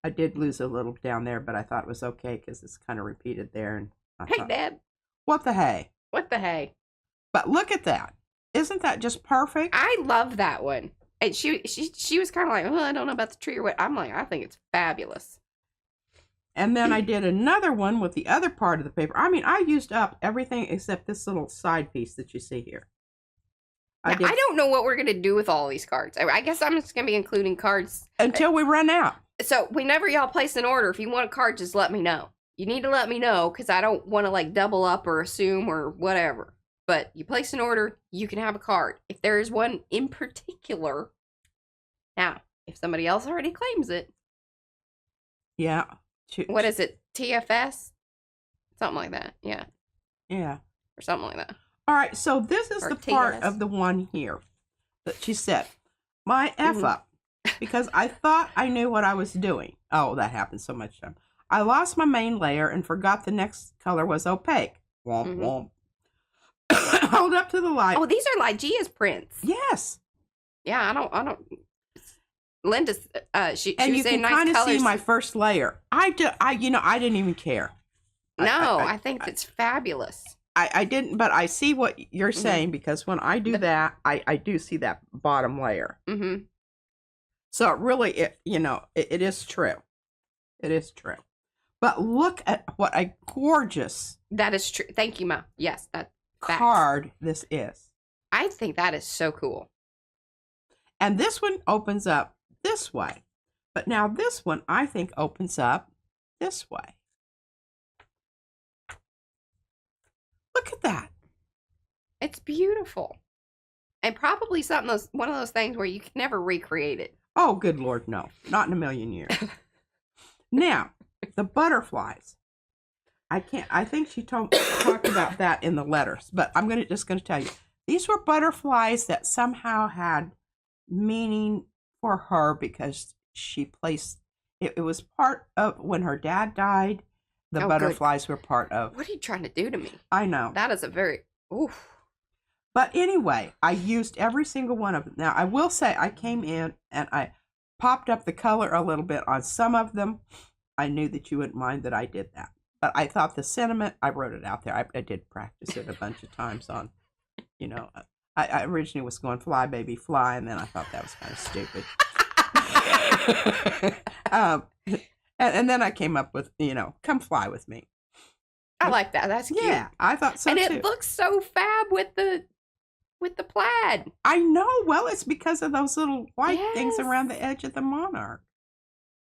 I did lose a little down there, but I thought it was okay because it's kind of repeated there. And hey, Deb. What the hey? What the hey? But look at that. Isn't that just perfect? I love that one. And she was kind of like, I don't know about the tree or what. I'm like, I think it's fabulous. And then I did another one with the other part of the paper. I mean, I used up everything except this little side piece that you see here. I don't know what we're going to do with all these cards. I guess I'm just going to be including cards. Until we run out. So whenever y'all place an order, if you want a card, just let me know. You need to let me know because I don't want to like double up or assume or whatever. But you place an order, you can have a card. If there is one in particular, now, if somebody else already claims it. Yeah. What is it? TFS? Something like that. Yeah. Yeah. Or something like that. All right, so this is the part of the one here that she said, my F up, because I thought I knew what I was doing. Oh, that happens so much time. I lost my main layer and forgot the next color was opaque. Womp womp. Hold up to the light. Oh, these are Lygia's prints. Yes. Yeah, I don't. Linda's. She and was you saying can nice kind of colors. see my first layer. I didn't even care. No, I think it's fabulous. I didn't, but I see what you're saying because when I do that, I do see that bottom layer. Mm-hmm. So it is true. It is true. But look at what a gorgeous. That is true. Thank you, Ma. Yes, that card this is. I think that is so cool. And this one opens up this way. But now this one, I think, opens up this way. Look at that. It's beautiful. And probably one of those things where you can never recreate it. Oh, good Lord, no. Not in a million years. Now, the butterflies. I think she talked about that in the letters, but I'm just going to tell you. These were butterflies that somehow had meaning for her because she placed, it was part of when her dad died. The butterflies were part of. What are you trying to do to me? I know. That is a very, oof. But anyway, I used every single one of them. Now, I will say I came in and I popped up the color a little bit on some of them. I knew that you wouldn't mind that I did that. But I thought the sentiment, I wrote it out there. I did practice it a bunch of times on, I originally was going fly, baby, fly, and then I thought that was kind of stupid. And then I came up with, come fly with me. I like that. That's cute. Yeah, I thought so too. And it looks so fab with the plaid. I know. Well, it's because of those little white things around the edge of the monarch.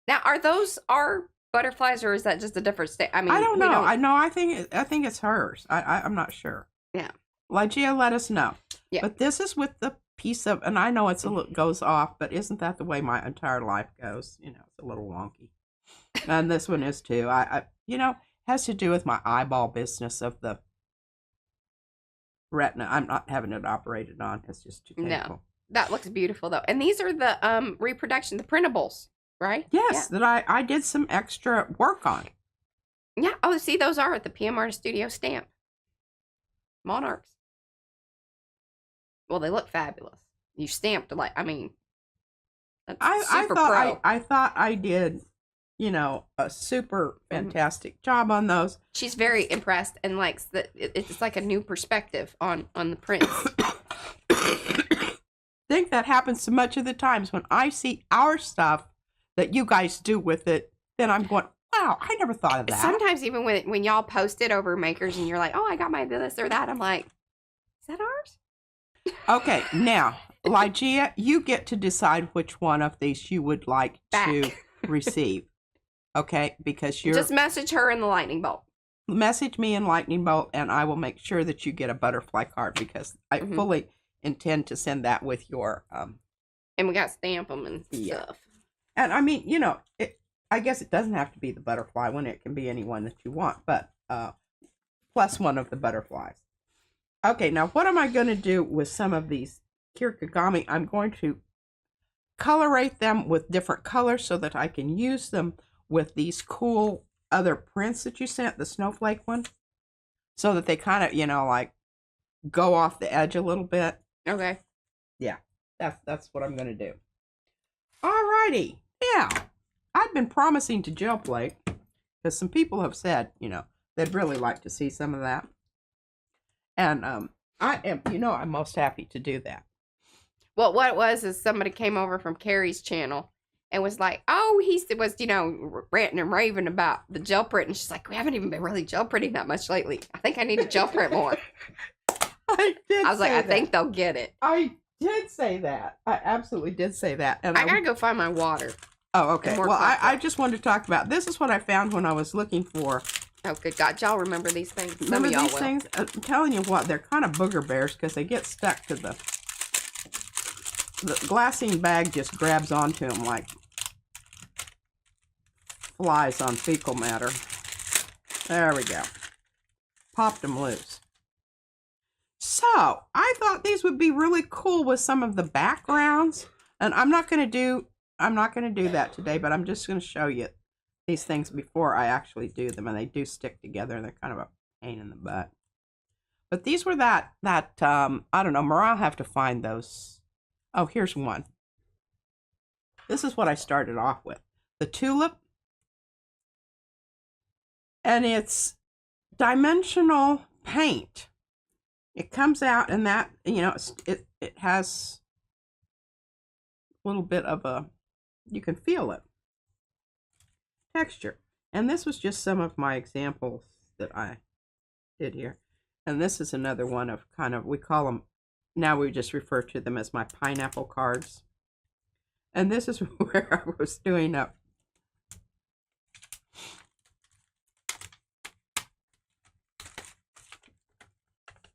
Now, are those our butterflies, or is that just a different state? I mean, I don't know. I think it's hers. I'm not sure. Yeah. Lygia, let us know. Yeah. But this is with the piece of, and I know it's goes off, but isn't that the way my entire life goes? It's a little wonky. And this one is too. Has to do with my eyeball business of the retina. I'm not having it operated on. It's just too painful. No, that looks beautiful though. And these are the reproduction, the printables, right? Yes, that I did some extra work on. Yeah. Oh, see, those are at the PM Artist Studio stamp. Monarchs. Well, they look fabulous. You stamped that's super pro. I thought I did, a super fantastic job on those. She's very impressed and likes that it's like a new perspective on the prints. I think that happens so much of the times when I see our stuff that you guys do with it, then I'm going, wow, I never thought of that. Sometimes even when y'all post it over Makers and you're like, oh, I got my this or that, I'm like, is that ours? Okay, now, Lygia, you get to decide which one of these you would like to receive. Okay, because you're... Just message her in the lightning bolt. Message me in lightning bolt, and I will make sure that you get a butterfly card because I fully intend to send that with your... And we got to stamp them and stuff. And I mean, I guess it doesn't have to be the butterfly one. It can be any one that you want, but plus one of the butterflies. Okay, now what am I going to do with some of these kirigami? I'm going to colorate them with different colors so that I can use them with these cool other prints that you sent, the snowflake one, so that they kind of, like go off the edge a little bit. Okay. Yeah, that's what I'm going to do. Alrighty. Yeah, I've been promising to gel plate because some people have said, they'd really like to see some of that. And I am, I'm most happy to do that. Well, what it was is somebody came over from Carrie's channel and was like, oh, he was, ranting and raving about the gel print. And she's like, we haven't even been really gel printing that much lately. I think I need to gel print more. I was like, I think they'll get it. I did say that. I absolutely did say that. And I got to go find my water. Oh, okay. Well, I just wanted to talk about, this is what I found when I was looking for. Oh, good God. Y'all remember these things? Remember these things? I'm telling you what, they're kind of booger bears because they get stuck to the glassine bag just grabs onto them like flies on fecal matter. There we go. popped them loose. So I thought these would be really cool with some of the backgrounds. And I'm not going to do that today, but I'm just going to show you these things before I actually do them. And they do stick together, and they're kind of a pain in the butt. But these were that I don't know, Mariah, I'll have to find those. Oh, here's one. This is what I started off with. The tulip. And it's dimensional paint. It comes out, and that, you know, it has a little bit of a, you can feel it, texture. And this was just some of my examples that I did here. And this is another one of kind of, we call them, now we just refer to them as my pineapple cards. And this is where I was doing a,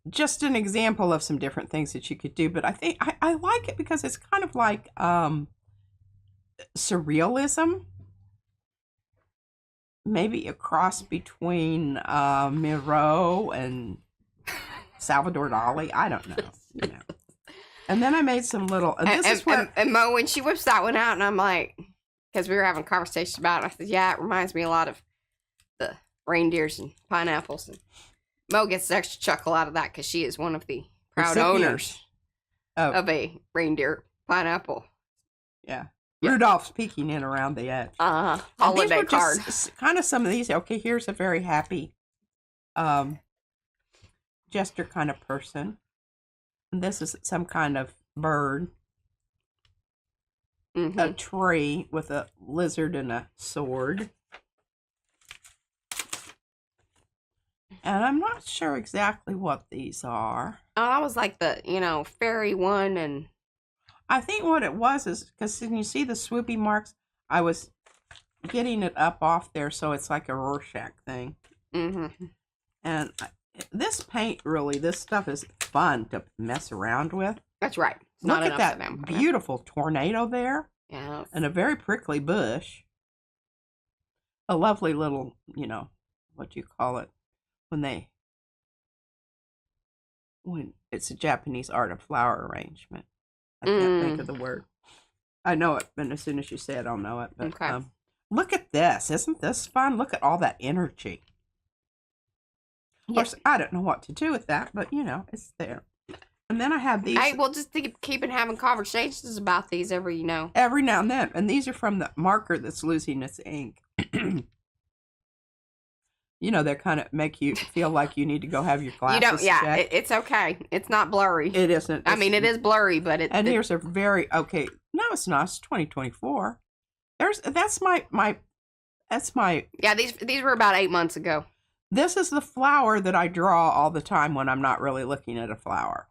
just an example of some different things that you could do. But I think I like it because it's kind of like surrealism. Maybe a cross between Miro and Salvador Dali. I don't know. You know. And then I made some little. And this is where and Mo, when she whips that one out, and I'm like, because we were having a conversation about it, I said, yeah, it reminds me a lot of the reindeers and pineapples. And Mo gets an extra chuckle out of that because she is one of the proud owners of a reindeer pineapple. Yeah. Rudolph's peeking in around the edge. Holiday card. Kind of some of these. Okay, here's a very happy jester kind of person. And this is some kind of bird. Mm-hmm. A tree with a lizard and a sword. And I'm not sure exactly what these are. Oh, I was like the, fairy one, and I think what it was is, because when you see the swoopy marks, I was getting it up off there, so it's like a Rorschach thing. Mm-hmm. And this paint, really, this stuff is fun to mess around with. That's right. Look at that beautiful tornado there. Yeah. And a very prickly bush. A lovely little, what you call it, when it's a Japanese art of flower arrangement. I can't think of the word. I know it, and as soon as you say it, I'll know it. But, okay. Look at this. Isn't this fun? Look at all that energy. Of course, I don't know what to do with that, but, it's there. And then I have these. Hey, we'll just keeping having conversations about these every now and then. And these are from the marker that's losing its ink. They kind of make you feel like you need to go have your glasses checked. It's okay. It's not blurry. It isn't. It is blurry, but it. And here's a very, okay, no, it's not. It's 2024. That's my. Yeah, these were about 8 months ago. This is the flower that I draw all the time when I'm not really looking at a flower.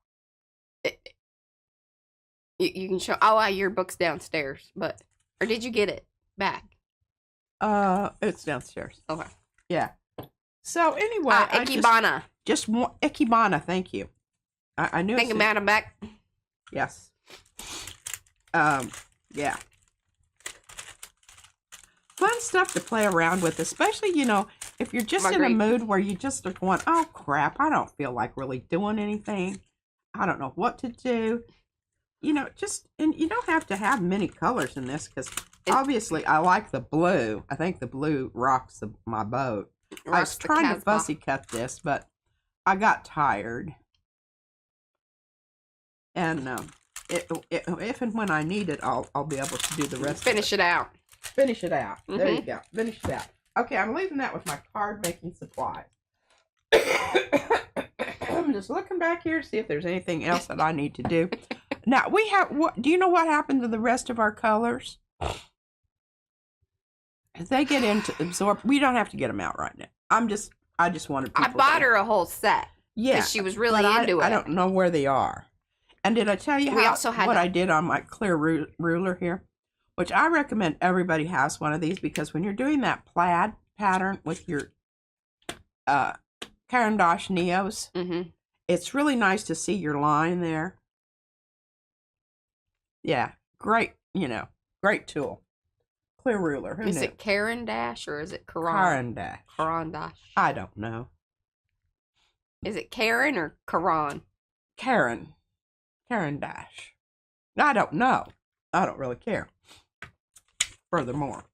You can show, your book's downstairs, or did you get it back? It's downstairs. Okay. Yeah. So anyway, Ikebana. Just Ikebana, thank you. I knew. Think about him back. Yes. Yeah. Fun stuff to play around with, especially, if you're just in a mood where you just are going, oh crap, I don't feel like really doing anything. I don't know what to do. And you don't have to have many colors in this, because obviously I like the blue. I think the blue rocks my boat. I was trying to fussy cut this, but I got tired. And if and when I need it, I'll be able to do the rest. Finish it out. Finish it out. Mm-hmm. There you go. Finish it out. Okay, I'm leaving that with my card making supplies. I'm just looking back here to see if there's anything else that I need to do. Now we have do you know what happened to the rest of our colors? If they get into absorb, we don't have to get them out right now. I just wanted people I bought her a whole set. Yeah. She was really into it. I don't know where they are. And did I tell you what I did on my clear ruler here? Which I recommend everybody has one of these, because when you're doing that plaid pattern with your Caran d'Ache Neos, it's really nice to see your line there. Yeah, great, great tool. Clear ruler. Who is knew? It Caran d'Ache or is it Caran d'Ache? Caran d'Ache. I don't know. Is it Karen or Karan? Karen. Karen Dash. I don't know. I don't really care. Furthermore,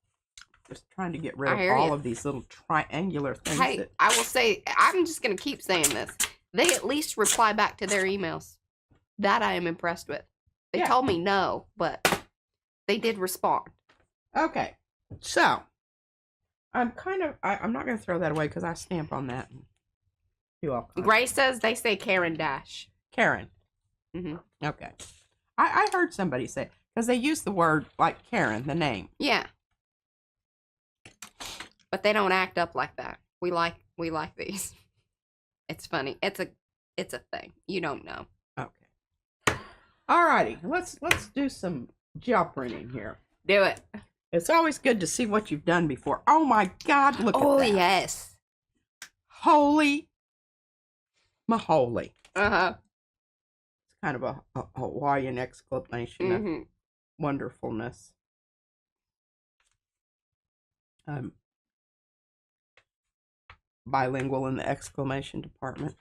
just trying to get rid of all of these little triangular things. Hey, I will say, I'm just going to keep saying this. They at least reply back to their emails. That I am impressed with. They told me no, but they did respond. Okay, so I'm not going to throw that away because I stamp on that. And do all kinds. Ray says they say Karen Dash. Karen. Mm-hmm. Okay. I heard somebody say, because they use the word like Karen, the name. Yeah. But they don't act up like that. We like these. It's funny. It's a thing. You don't know. Okay. Alrighty. Let's do some gel printing here. Do it. It's always good to see what you've done before. Oh my God, look at that. Oh yes. Holy maholy. Uh-huh. It's kind of a Hawaiian exclamation of wonderfulness. I'm bilingual in the exclamation department.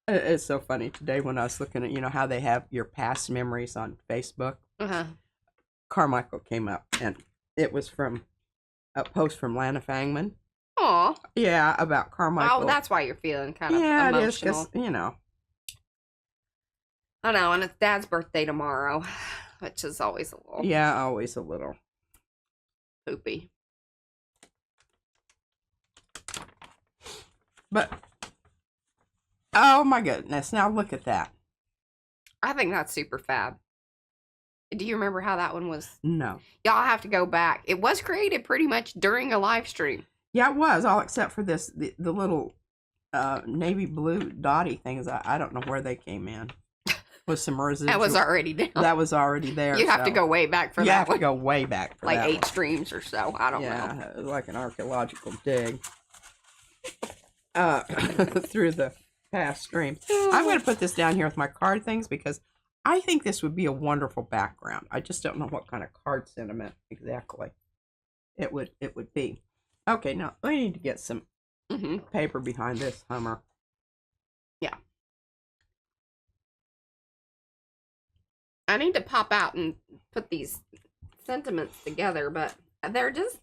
It's so funny today when I was looking at, how they have your past memories on Facebook. Uh-huh. Carmichael came up, and it was from a post from Lana Fangman. Aw. Yeah, about Carmichael. Oh, that's why you're feeling kind of emotional. Yeah, it is, because, I know, and it's Dad's birthday tomorrow, which is always a little... Yeah, always a little. Poopy. But... oh my goodness, now look at that. I think that's super fab. Do you remember how that one was? No. Y'all have to go back. It was created pretty much during a live stream. Yeah, it was, all except for this, the little navy blue dotty things. I don't know where they came in. With some residual. That was already down. That was already there. You have to go way back for that. You have to go way back for like that 8 one. streams or so. I don't know. Yeah, it was like an archaeological dig. Through the past streams. I'm going to put this down here with my card things because I think this would be a wonderful background. I just don't know what kind of card sentiment exactly it would be. Okay, now I need to get some paper behind this Hummer. Yeah. I need to pop out and put these sentiments together, but they're just...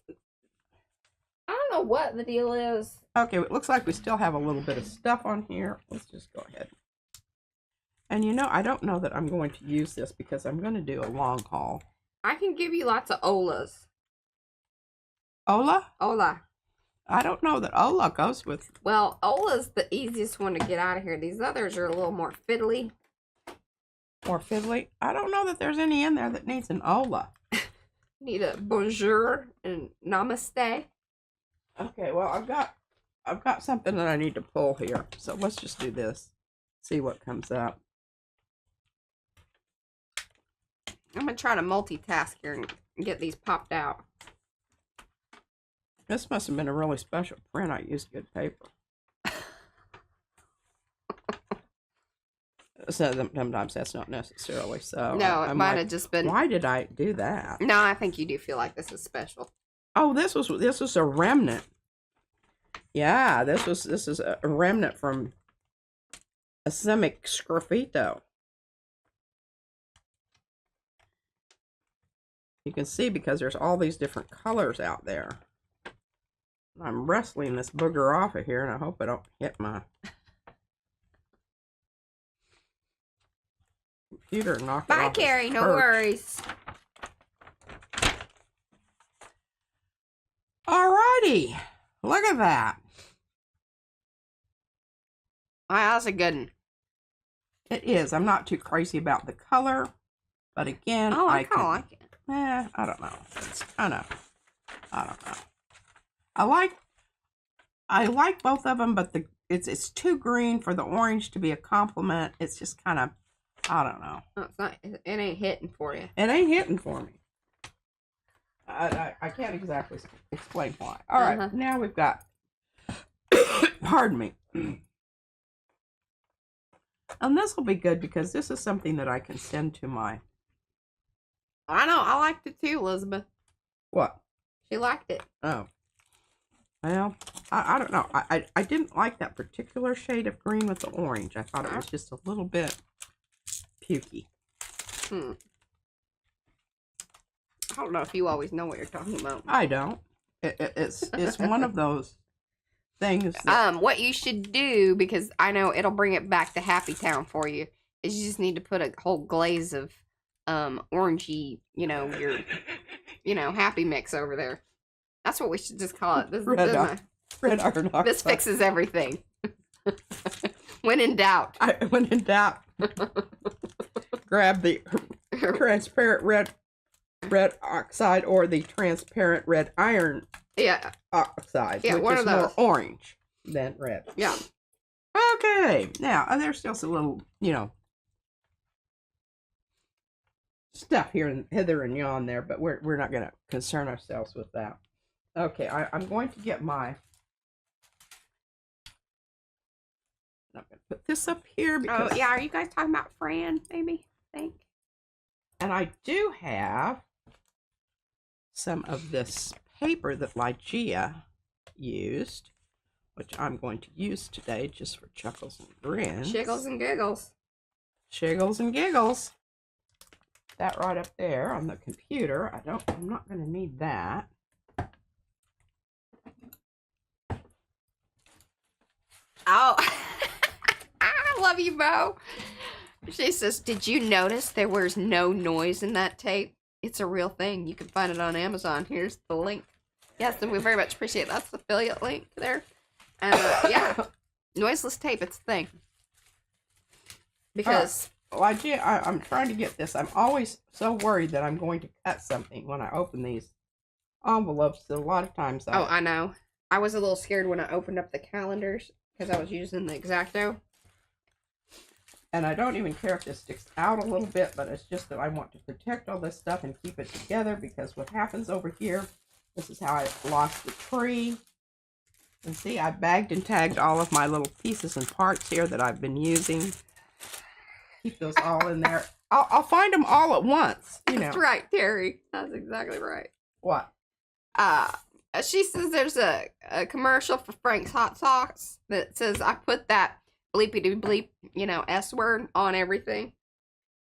I don't know what the deal is. Okay, it looks like we still have a little bit of stuff on here. Let's just go ahead. And I don't know that I'm going to use this because I'm going to do a long haul. I can give you lots of Olas. Ola? Ola. I don't know that Ola goes with... well, Ola's the easiest one to get out of here. These others are a little more fiddly. More fiddly? I don't know that there's any in there that needs an Ola. Need a bonjour and namaste. Okay, well, I've got something that I need to pull here. So let's just do this. See what comes up. I'm going to try to multitask here and get these popped out. This must have been a really special print. I used good paper. So sometimes that's not necessarily so. No, it might have just been... why did I do that? No, I think you do feel like this is special. Oh, this was a remnant. Yeah, this is a remnant from a Semic Sgraffito. You can see because there's all these different colors out there. I'm wrestling this booger off of here, and I hope I don't hit my computer and knock it off. Bye, Carrie. No worries. Alrighty. Look at that. Wow, that's a good one. It is. I'm not too crazy about the color, but again, Oh, I kind of like it. I don't know. It's kind of, I don't know. I like both of them, but it's too green for the orange to be a compliment. It's just kind of, I don't know. No, it's not. It ain't hitting for you. It ain't hitting for me. I can't exactly explain why. All right, now we've got, pardon me. And this will be good because this is something that I can send to my... I know. I liked it too, Elizabeth. What? She liked it. Oh. Well, I don't know. I didn't like that particular shade of green with the orange. I thought it was just a little bit pukey. I don't know if you always know what you're talking about. I don't. It's one of those things that... What you should do, because I know it'll bring it back to Happy Town for you, is you just need to put a whole glaze of orangey, your Happy Mix over there. That's what we should just call it. Red iron oxide. This fixes everything. When in doubt. When in doubt, grab the transparent red oxide or the transparent red iron oxide. Yeah, which one is of those. more orange than red. Yeah. Okay. Now, there's still some little, stuff here and hither and yon there, but we're not going to concern ourselves with that. Okay, I'm going to get my... I'm going to put this up here because... Oh, yeah, are you guys talking about Fran, maybe? I think. And I do have some of this paper that Lygia used, which I'm going to use today just for chuckles and grins. Shiggles and giggles. Shiggles and giggles. That right up there on the computer. I'm not going to need that. Oh, I love you, Bo. She says, did you notice there was no noise in that tape? It's a real thing. You can find it on Amazon. Here's the link. Yes, and we very much appreciate that's the affiliate link there. And yeah, noiseless tape, it's a thing. Because... Well, I'm trying to get this. I'm always so worried that I'm going to cut something when I open these envelopes. So a lot of times I know. I was a little scared when I opened up the calendars because I was using the X-Acto. And I don't even care if this sticks out a little bit, but it's just that I want to protect all this stuff and keep it together, because what happens over here, this is how I lost the tree. And see, I bagged and tagged all of my little pieces and parts here that I've been using. Keep those all in there. I'll find them all at once, That's right, Terry. That's exactly right. What? She says there's a commercial for Frank's Hot Sauce that says, I put that bleepity bleep, S word on everything.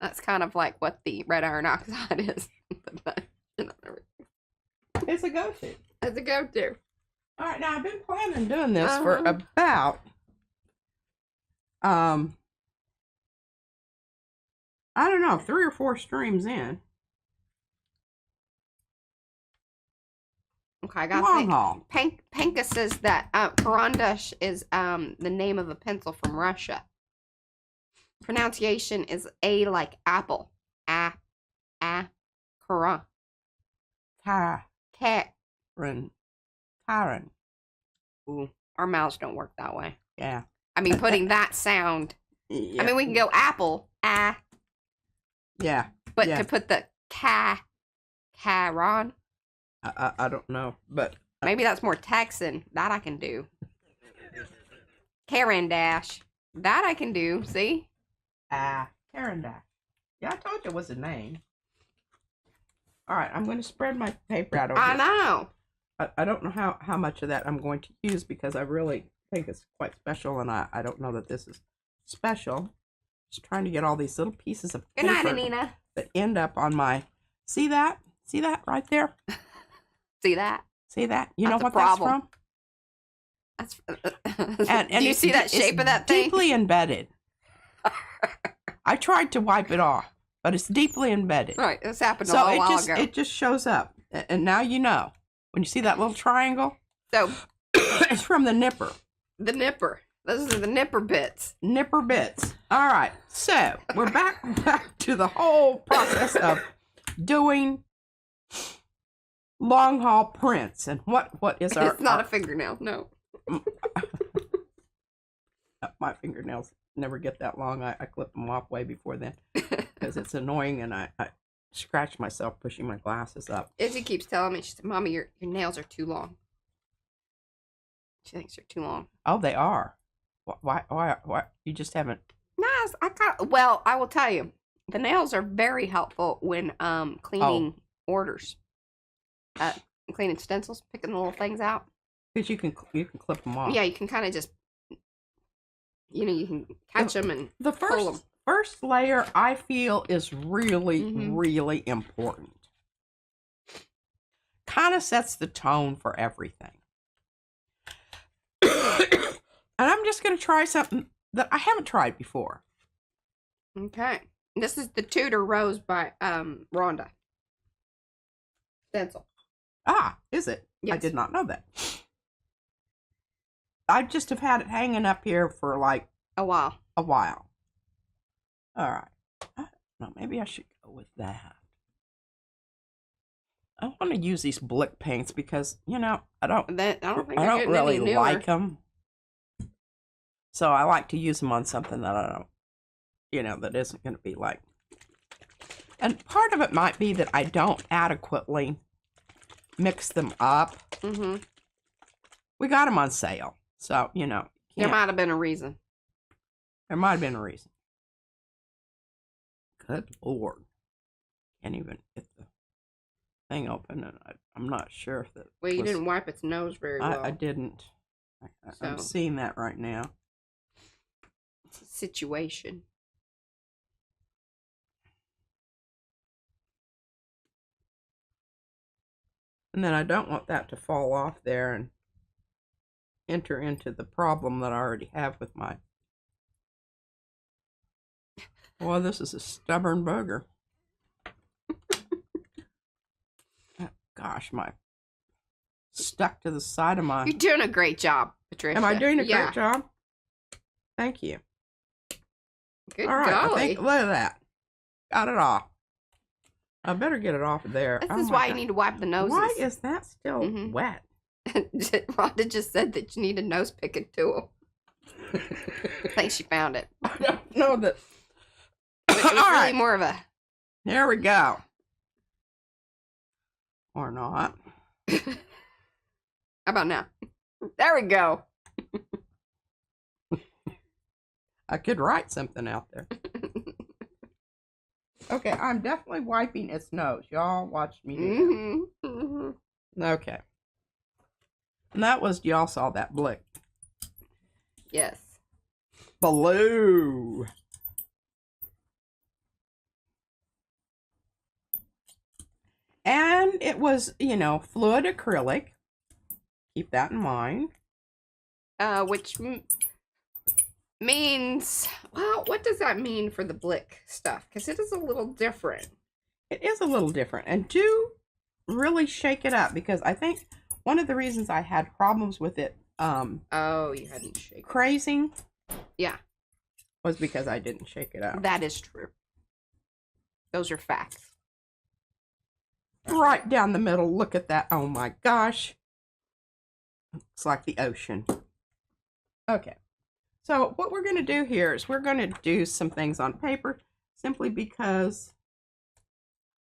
That's kind of like what the red iron oxide is. It's a go-to. It's a go-to. All right, now I've been planning on doing this for about, I don't know, 3 or 4 streams in. Okay, I got long haul. Panka says that Karandash is the name of a pencil from Russia. Pronunciation is A like apple. Karan. Karen. Ooh, our mouths don't work that way. Yeah. I mean, putting that sound. Yeah. I mean, we can go apple, Yeah. but yeah. to put the Karan. I don't know, but... Maybe that's more Texan. That I can do. Karen Dash. That I can do. See? Karen Dash. Yeah, I told you it was a name. All right, I'm going to spread my paper out over I know. I don't know how much of that I'm going to use, because I really think it's quite special, and I don't know that this is special. Just trying to get all these little pieces of paper Good night, Anina. that end up on my... See that? See that right there? See that? See that? You That's know a what problem. that's from? And do you see that shape of that thing? Deeply embedded. I tried to wipe it off, but it's deeply embedded. Right, this happened a while ago. It just shows up, and now you know. When you see that little triangle, So, it's from the nipper. the nipper. Those are the nipper bits. Nipper bits. All right, so we're back to the whole process of doing long haul prints, and what is our... It's not a fingernail, no. My fingernails never get that long. I clip them off way before then, because it's annoying, and I scratch myself pushing my glasses up. Izzy keeps telling me, she said, Mommy, your nails are too long. She thinks they're too long. Oh, they are. Why? You just haven't... Nice. Well, I will tell you, the nails are very helpful when cleaning orders. Cleaning stencils, picking the little things out. Because you can clip them off. Yeah, you can kind of just, you can catch them and the pull them. first layer I feel is really, really important. Kind of sets the tone for everything. And I'm just going to try something that I haven't tried before. Okay. This is the Tudor Rose by Rhonda. Stencil. Ah, is it? Yes. I did not know that. I just have had it hanging up here for like a while. All right. I don't know, maybe I should go with that. I want to use these Blick paints because, I don't really like them. So I like to use them on something that I don't, that isn't going to be like. And part of it might be that I don't adequately mix them up. We got them on sale. So, there might have been a reason. There might have been a reason. Good Lord. Can't even get the thing open, and I'm not sure if that. Well, you didn't wipe its nose very well. I didn't. I'm seeing that right now. It's a situation. And then I don't want that to fall off there and enter into the problem that I already have with my. Well, this is a stubborn bugger. Gosh, my stuck to the side of my. You're doing a great job, Patricia. Am I doing a great job? Thank you. Good All right, golly. look at that. Got it off. I better get it off of there. This is why you need to wipe the noses. Why is that still wet? Rhonda just said that you need a nose picking tool. I think she found it. I don't know that. It was really more of a. There we go. Or not. How about now? There we go. I could write something out there. Okay, I'm definitely wiping its nose. Y'all watched me do that. Okay. And that was, y'all saw that Blick. Yes. Blue. And it was, fluid acrylic. Keep that in mind. Which means, well, what does that mean for the Blick stuff? Because it is a little different. It is a little different. And do really shake it up, because I think one of the reasons I had problems with it, oh, you hadn't shaken. Crazing. Yeah. Was because I didn't shake it up. That is true. Those are facts. Right down the middle. Look at that. Oh my gosh. It's like the ocean. Okay. So what we're going to do here is we're going to do some things on paper, simply because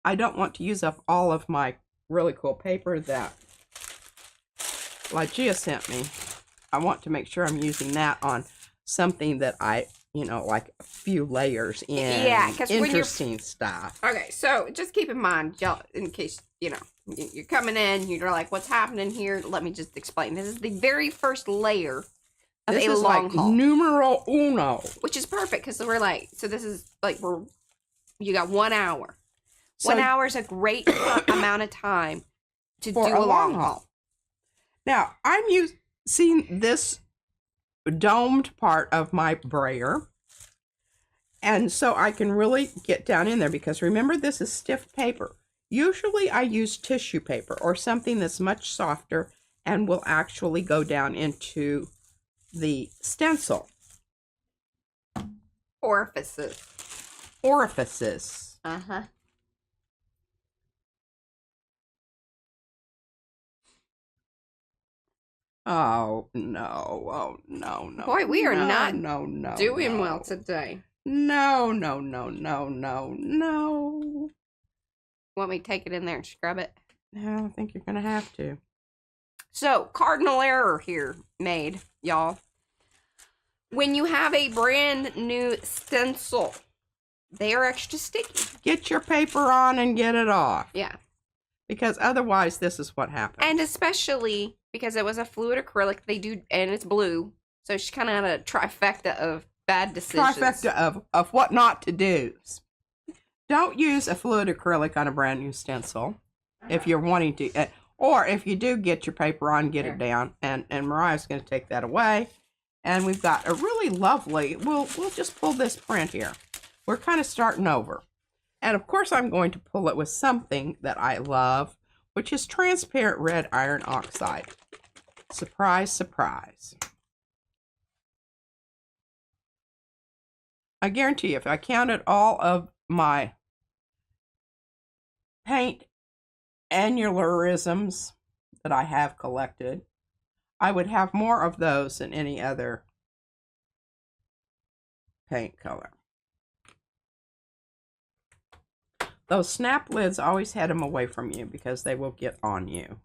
I don't want to use up all of my really cool paper that Lygia sent me. I want to make sure I'm using that on something that I, like a few layers in. Yeah, because interesting stuff. Okay, so just keep in mind, y'all, in case, you're coming in, you're like, what's happening here? Let me just explain. This is the very first layer of this a is long like haul. Numero uno. Which is perfect, because we're like, so this is like, you got 1 hour. So, 1 hour is a great amount of time to do a long haul. Now, I'm using this domed part of my brayer, and so I can really get down in there, because remember, this is stiff paper. Usually I use tissue paper or something that's much softer and will actually go down into the stencil. Orifices. Uh-huh. Oh, no. Oh, no. Boy, we are not doing well today. No. Want me to take it in there and scrub it? No, I think you're going to have to. So, cardinal error here made, y'all. When you have a brand new stencil, they are extra sticky. Get your paper on and get it off. Yeah. Because otherwise, this is what happens. And especially because it was a fluid acrylic. They do, and it's blue. So she kind of had a trifecta of bad decisions. Trifecta of what not to do. Don't use a fluid acrylic on a brand new stencil if you're wanting to, or if you do get your paper on, get it down. And Mariah's going to take that away. And we've got a really lovely, we'll just pull this print here. We're kind of starting over. And of course I'm going to pull it with something that I love, which is transparent red iron oxide. Surprise, surprise. I guarantee you, if I counted all of my paint aneurysms that I have collected, I would have more of those than any other paint color. Those snap lids, always had them away from you because they will get on you.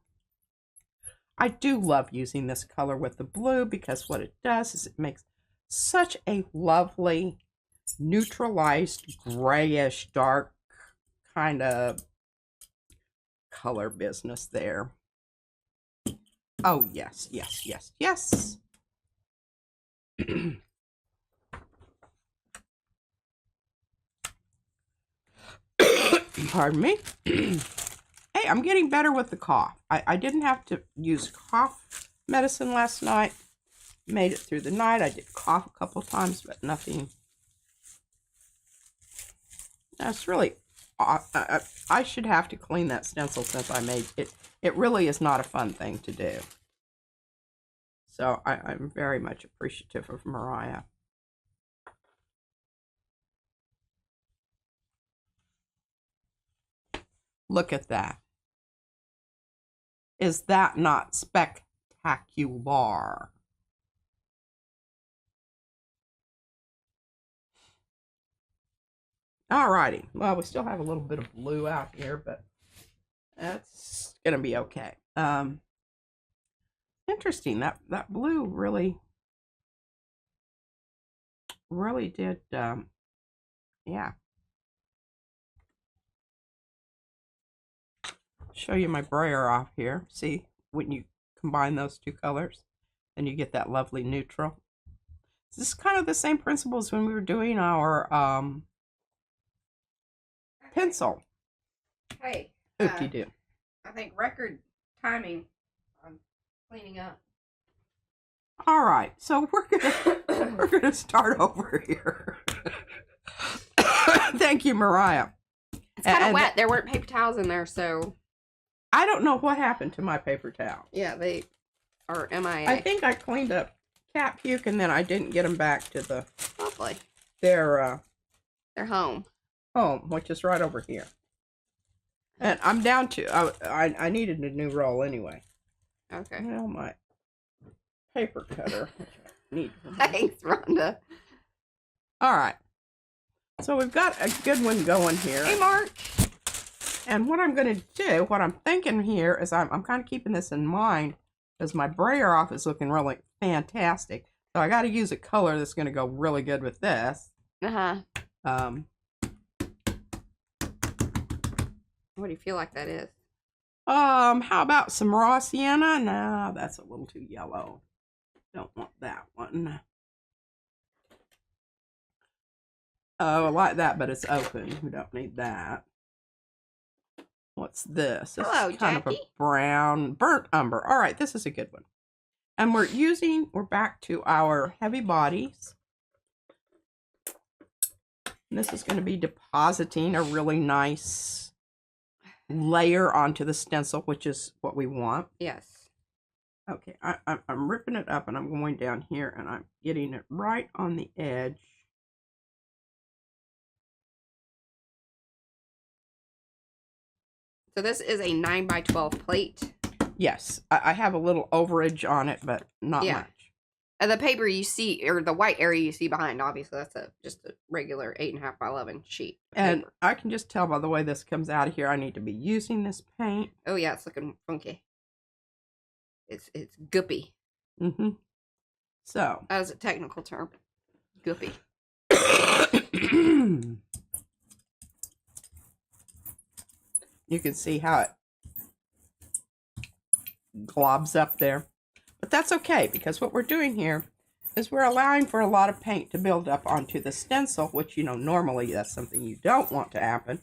I do love using this color with the blue because what it does is it makes such a lovely neutralized grayish dark kind of color business there. Oh yes, yes, yes, yes. Pardon me. Hey, I'm getting better with the cough. I didn't have to use cough medicine last night. Made it through the night. I did cough a couple times, but nothing. That's really, I should have to clean that stencil since I made it. It really is not a fun thing to do. So I'm very much appreciative of Mariah. Look at that. Is that not spectacular? Alrighty. Well, we still have a little bit of blue out here, but that's gonna be okay. Interesting. That blue really did. Yeah. Show you my brayer off here. See, when you combine those two colors, then you get that lovely neutral. This is kind of the same principle as when we were doing our pencil. Hey, Oop-de-doo. I think record timing on cleaning up. All right, so we're gonna start over here. Thank you, Mariah. It's kind of wet. There weren't paper towels in there, so I don't know what happened to my paper towel. Yeah, they are MIA. I think I cleaned up cat puke and then I didn't get them back to the Lovely. Their home, which is right over here. And I'm down to I needed a new roll anyway. Okay. Well, my paper cutter, which I need. Thanks, Rhonda. All right. So we've got a good one going here. Hey, Mark. And what I'm going to do, what I'm thinking here is I'm kind of keeping this in mind because my brayer off is looking really fantastic. So I got to use a color that's going to go really good with this. Uh-huh. What do you feel like that is? How about some raw sienna? No, that's a little too yellow. Don't want that one. Oh, I like that, but it's open. We don't need that. What's this? This Hello, is kind Jackie. of a brown, burnt umber. All right, this is a good one. And we're back to our heavy bodies. And this is going to be depositing a really nice layer onto the stencil, which is what we want. Yes. Okay, I'm ripping it up and I'm going down here and I'm getting it right on the edge. So this is a 9x12 plate. Yes, I have a little overage on it, but not much. And the paper you see, or the white area you see behind, obviously that's just a regular 8.5x11 sheet of And paper. I can just tell by the way this comes out of here, I need to be using this paint. Oh yeah, it's looking funky. It's goopy. Mm-hmm. So. That is a technical term. Goopy. You can see how it globs up there. But that's okay, because what we're doing here is we're allowing for a lot of paint to build up onto the stencil, which, you know, normally that's something you don't want to happen.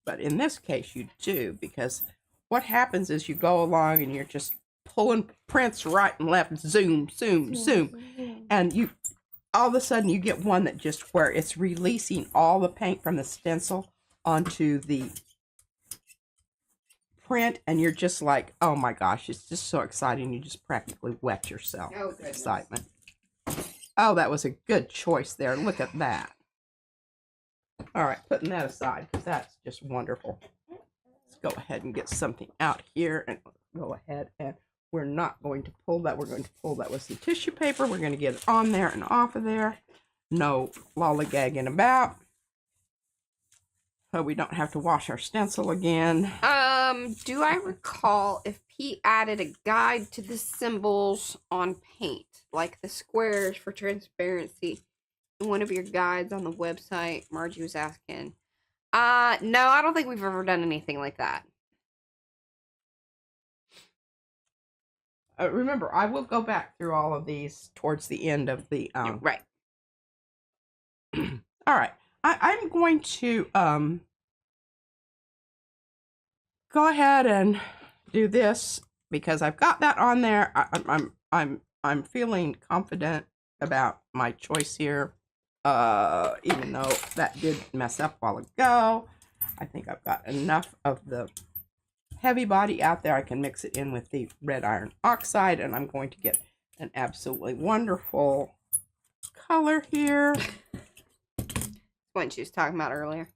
But in this case, you do, because what happens is you go along and you're just pulling prints right and left, zoom, zoom, zoom. And you, all of a sudden, you get one that just where it's releasing all the paint from the stencil onto the print, and you're just like, oh my gosh, it's just so exciting. You just practically wet yourself with excitement. Oh, that was a good choice there. Look at that. All right, putting that aside, because that's just wonderful. Let's go ahead and get something out here, and go ahead, and we're not going to pull that. We're going to pull that with some tissue paper. We're going to get it on there and off of there. No lollygagging about. So we don't have to wash our stencil again. Do I recall if Pete added a guide to the symbols on paint, like the squares for transparency, in one of your guides on the website? Margie was asking. No, I don't think we've ever done anything like that. Remember, I will go back through all of these towards the end of the right. All right, I'm going to go ahead and do this because I've got that on there. I'm feeling confident about my choice here, even though that did mess up a while ago. I think I've got enough of the heavy body out there. I can mix it in with the red iron oxide, and I'm going to get an absolutely wonderful color here. What she was talking about earlier.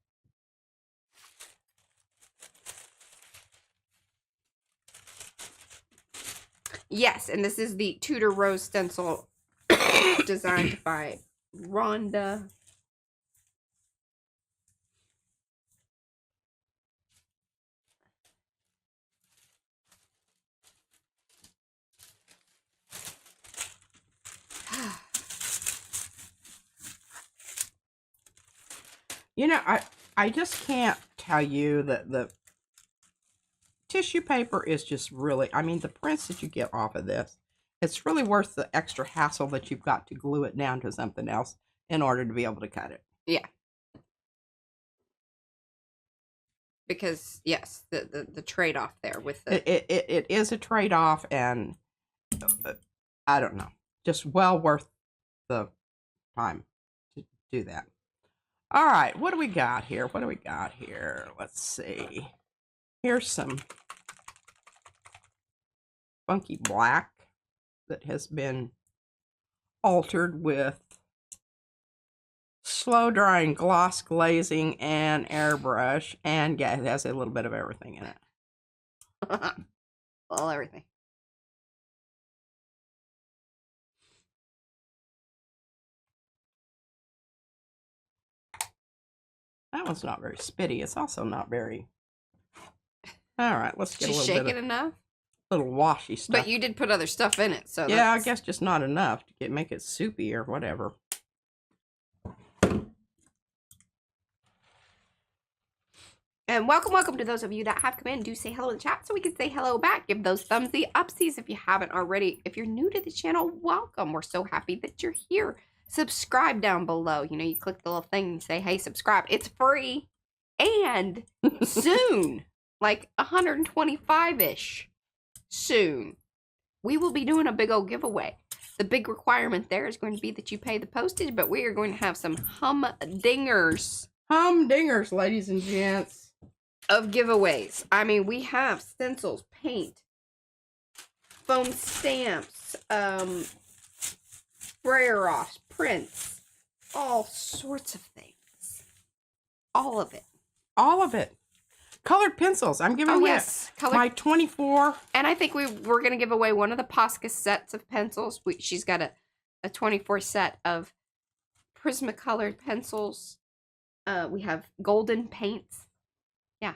Yes, and this is the Tudor Rose stencil designed by Rhonda. You know, I just can't tell you that the tissue paper is just really, I mean, the prints that you get off of this, it's really worth the extra hassle that you've got to glue it down to something else in order to be able to cut it. Yeah. Because, yes, the trade-off there with the... It is a trade-off, and I don't know, just well worth the time to do that. All right, what do we got here? What do we got here? Let's see. Here's some funky black that has been altered with slow drying gloss glazing and airbrush, and yeah, it has a little bit of everything in it. Well, everything. That one's not very spitty. It's also not very... All right, let's get a little shake bit it of enough. Little washy stuff. But you did put other stuff in it, so yeah, I guess just not enough to make it soupy or whatever. And welcome to those of you that have come in. Do say hello in the chat so we can say hello back. Give those thumbsy upsies if you haven't already. If you're new to the channel, welcome. We're so happy that you're here. Subscribe down below. You know, you click the little thing and say, hey, subscribe. It's free. And soon, like 125-ish, soon, we will be doing a big old giveaway. The big requirement there is going to be that you pay the postage, but we are going to have some humdingers. Humdingers, ladies and gents. Of giveaways. I mean, we have stencils, paint, foam stamps, sprayer offs, prints, all sorts of things. All of it. All of it. Colored pencils. I'm giving away my 24. And I think we're going to give away one of the Posca sets of pencils. She's got a 24 set of Prismacolored pencils. We have golden paints. Yeah.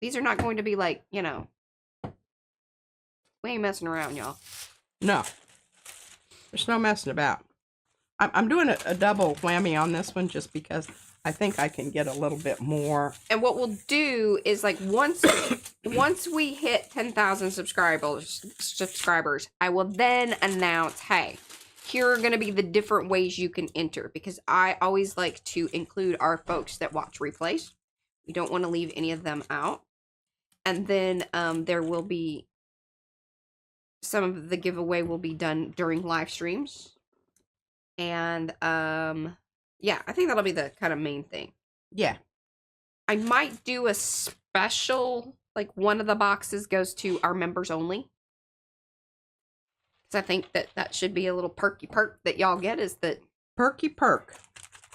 These are not going to be like, you know, we ain't messing around, y'all. No. There's no messing about. I'm doing a double whammy on this one just because I think I can get a little bit more. And what we'll do is like once we hit 10,000 subscribers, I will then announce, hey, here are going to be the different ways you can enter, because I always like to include our folks that watch replays. We don't want to leave any of them out. And then there will be some of the giveaway will be done during live streams. And yeah, I think that'll be the kind of main thing. Yeah. I might do a special, like one of the boxes goes to our members only. Because I think that should be a little perky perk that y'all get, is that... Perky perk.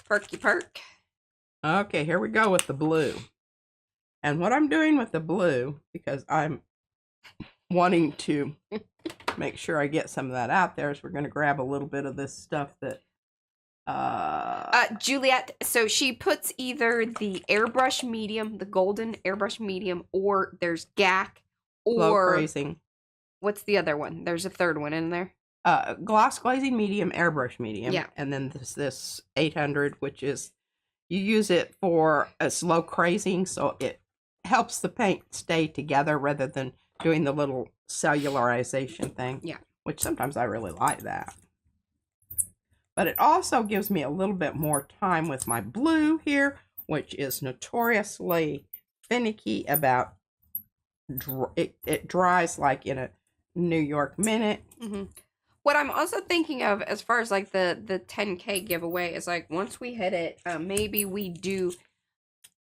Perky perk. Okay, here we go with the blue. And what I'm doing with the blue, because I'm wanting to make sure I get some of that out there, is we're going to grab a little bit of this stuff that... Juliet, so she puts either the airbrush medium, the golden airbrush medium, or there's GAC, or... Glow Crazing. What's the other one? There's a third one in there. Gloss glazing medium, airbrush medium. Yeah. And then this 800, which is, you use it for a slow crazing, so it helps the paint stay together rather than doing the little cellularization thing. Yeah. Which sometimes I really like that. But it also gives me a little bit more time with my blue here, which is notoriously finicky about, it dries like in a New York minute. Mm-hmm. What I'm also thinking of as far as like the 10K giveaway is like once we hit it, maybe we do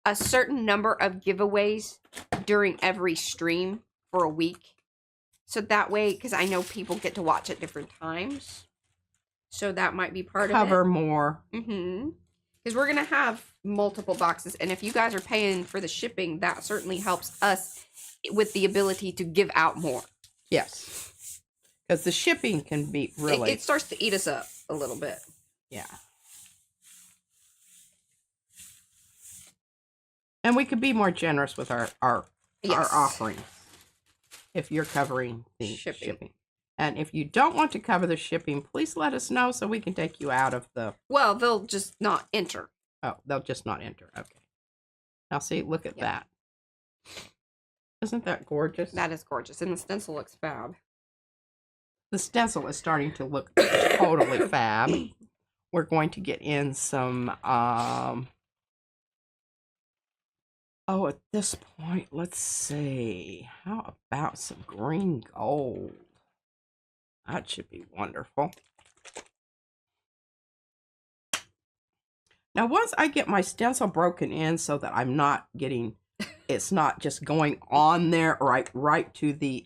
a certain number of giveaways during every stream for a week. So that way, because I know people get to watch at different times. So that might be part of it. Cover more. Mm-hmm. Because we're going to have multiple boxes. And if you guys are paying for the shipping, that certainly helps us with the ability to give out more. Yes. Because the shipping can be really... It starts to eat us up a little bit. Yeah. And we could be more generous with our offerings if you're covering the shipping. And if you don't want to cover the shipping, please let us know so we can take you out of the... Well, they'll just not enter. Oh, they'll just not enter. Okay. Now see, look at that. Isn't that gorgeous? That is gorgeous. And the stencil looks fab. The stencil is starting to look totally fab. We're going to get in some... Oh, at this point, let's see. How about some green gold? That should be wonderful. Now, once I get my stencil broken in so that I'm not getting, it's not just going on there right to the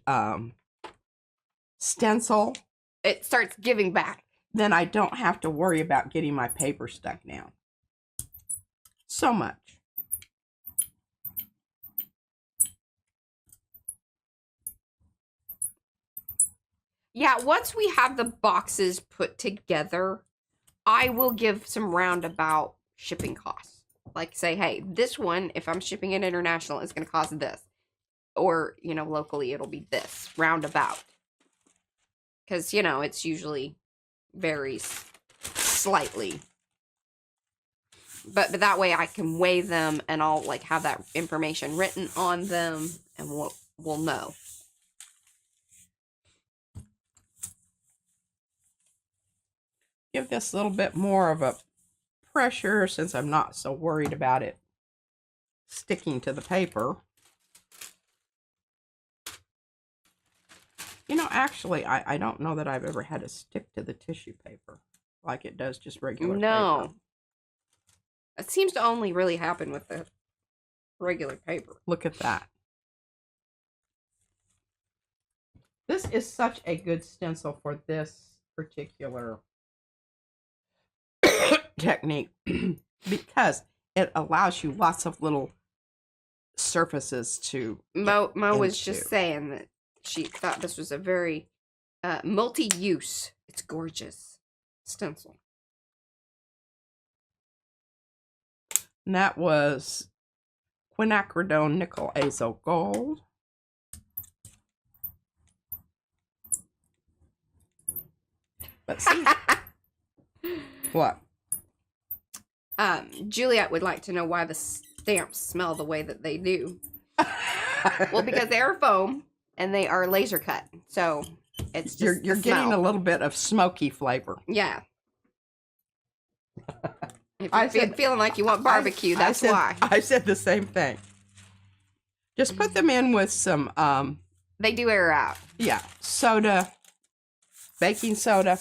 stencil. It starts giving back. Then I don't have to worry about getting my paper stuck down. So much. Yeah, once we have the boxes put together, I will give some roundabout shipping costs. Like say, hey, this one, if I'm shipping it international, it's going to cost this. Or, you know, locally, it'll be this, roundabout. Because, you know, it's usually varies slightly. But that way I can weigh them and I'll, like, have that information written on them and we'll know. Give this a little bit more of a pressure since I'm not so worried about it sticking to the paper. You know, actually, I don't know that I've ever had it stick to the tissue paper like it does just regular paper. No. It seems to only really happen with the regular paper. Look at that. This is such a good stencil for this particular technique because it allows you lots of little surfaces to Mo was just saying that she thought this was a very multi-use, it's gorgeous stencil. And that was quinacridone nickel azo gold. But see what? Juliet would like to know why the stamps smell the way that they do. Well, because they are foam and they are laser cut, so it's just you're getting a little bit of smoky flavor. Yeah. If you're feeling like you want barbecue, that's why. I said the same thing. Just put them in with some they do air out. Yeah, soda, baking soda.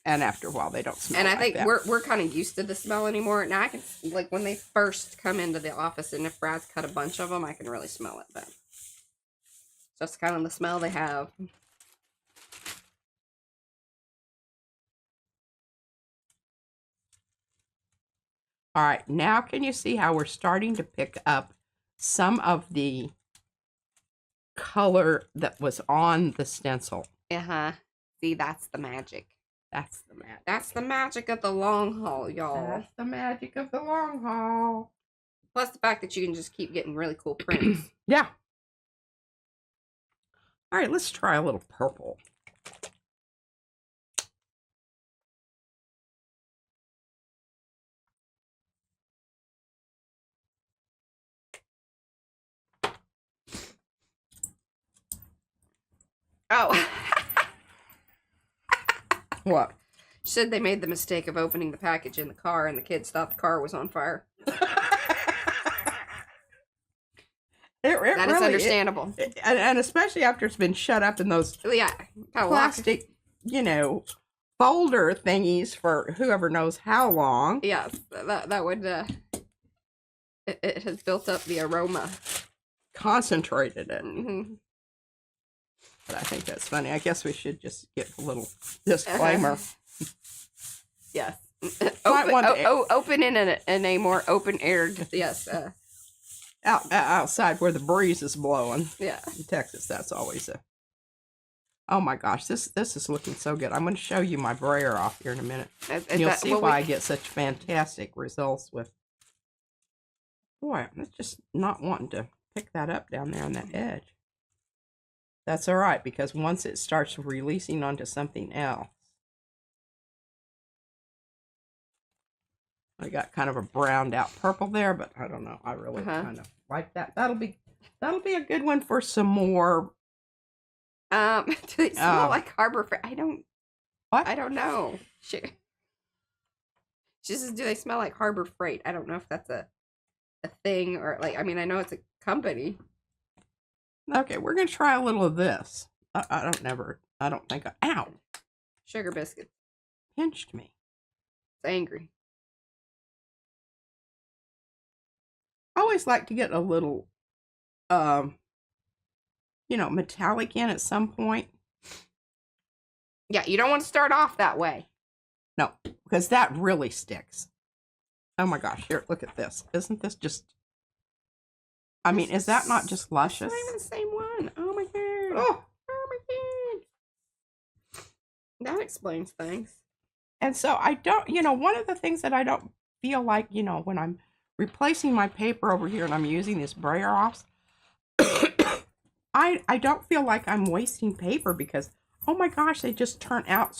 And after a while, they don't smell. And I think we're kind of used to the smell anymore. Now I can, like, when they first come into the office, and if Brad's cut a bunch of them, I can really smell it. But just kind of the smell they have. All right, now can you see how we're starting to pick up some of the color that was on the stencil? See, that's the magic. That's the magic. That's the magic of the long haul, y'all. That's the magic of the long haul. Plus the fact that you can just keep getting really cool prints. Yeah. All right, let's try a little purple. Oh. What? Said they made the mistake of opening the package in the car and the kids thought the car was on fire. That really is understandable. And especially after it's been shut up in those plastic, folder thingies for whoever knows how long. Yes, that would, it has built up the aroma. Concentrated it. But I think that's funny. I guess we should just give a little disclaimer. Yes. Open in a more open-aired, yes. Outside where the breeze is blowing. Yeah. In Texas, that's always a... Oh my gosh, this is looking so good. I'm going to show you my brayer off here in a minute. And you'll see why I get such fantastic results with... Boy, I'm just not wanting to pick that up down there on that edge. That's all right, because once it starts releasing onto something else, I got kind of a browned out purple there, but I don't know. I really kind of like that. That'll be a good one for some more. Do they smell like Harbor Freight? I don't know. She says, do they smell like Harbor Freight? I don't know if that's a thing or I mean, I know it's a company. Okay, we're gonna try a little of this. I don't think ow! Sugar biscuit pinched me. It's angry. I always like to get a little, metallic in at some point. Yeah, you don't want to start off that way. No, because that really sticks. Oh my gosh! Here, look at this. Isn't this just? I mean, is that not just luscious? It's not even the same one. Oh my god. Oh my god. That explains things. And so I don't, one of the things that I don't feel like, when I'm replacing my paper over here and I'm using this brayer offs, I don't feel like I'm wasting paper because, oh my gosh, they just turn out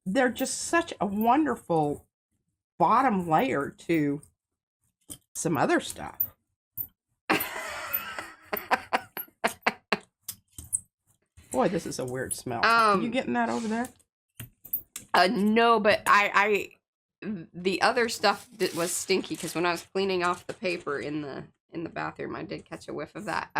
they're just such a wonderful bottom layer to some other stuff. Boy, this is a weird smell. Are you getting that over there? No, but the other stuff was stinky because when I was cleaning off the paper in the bathroom, I did catch a whiff of that.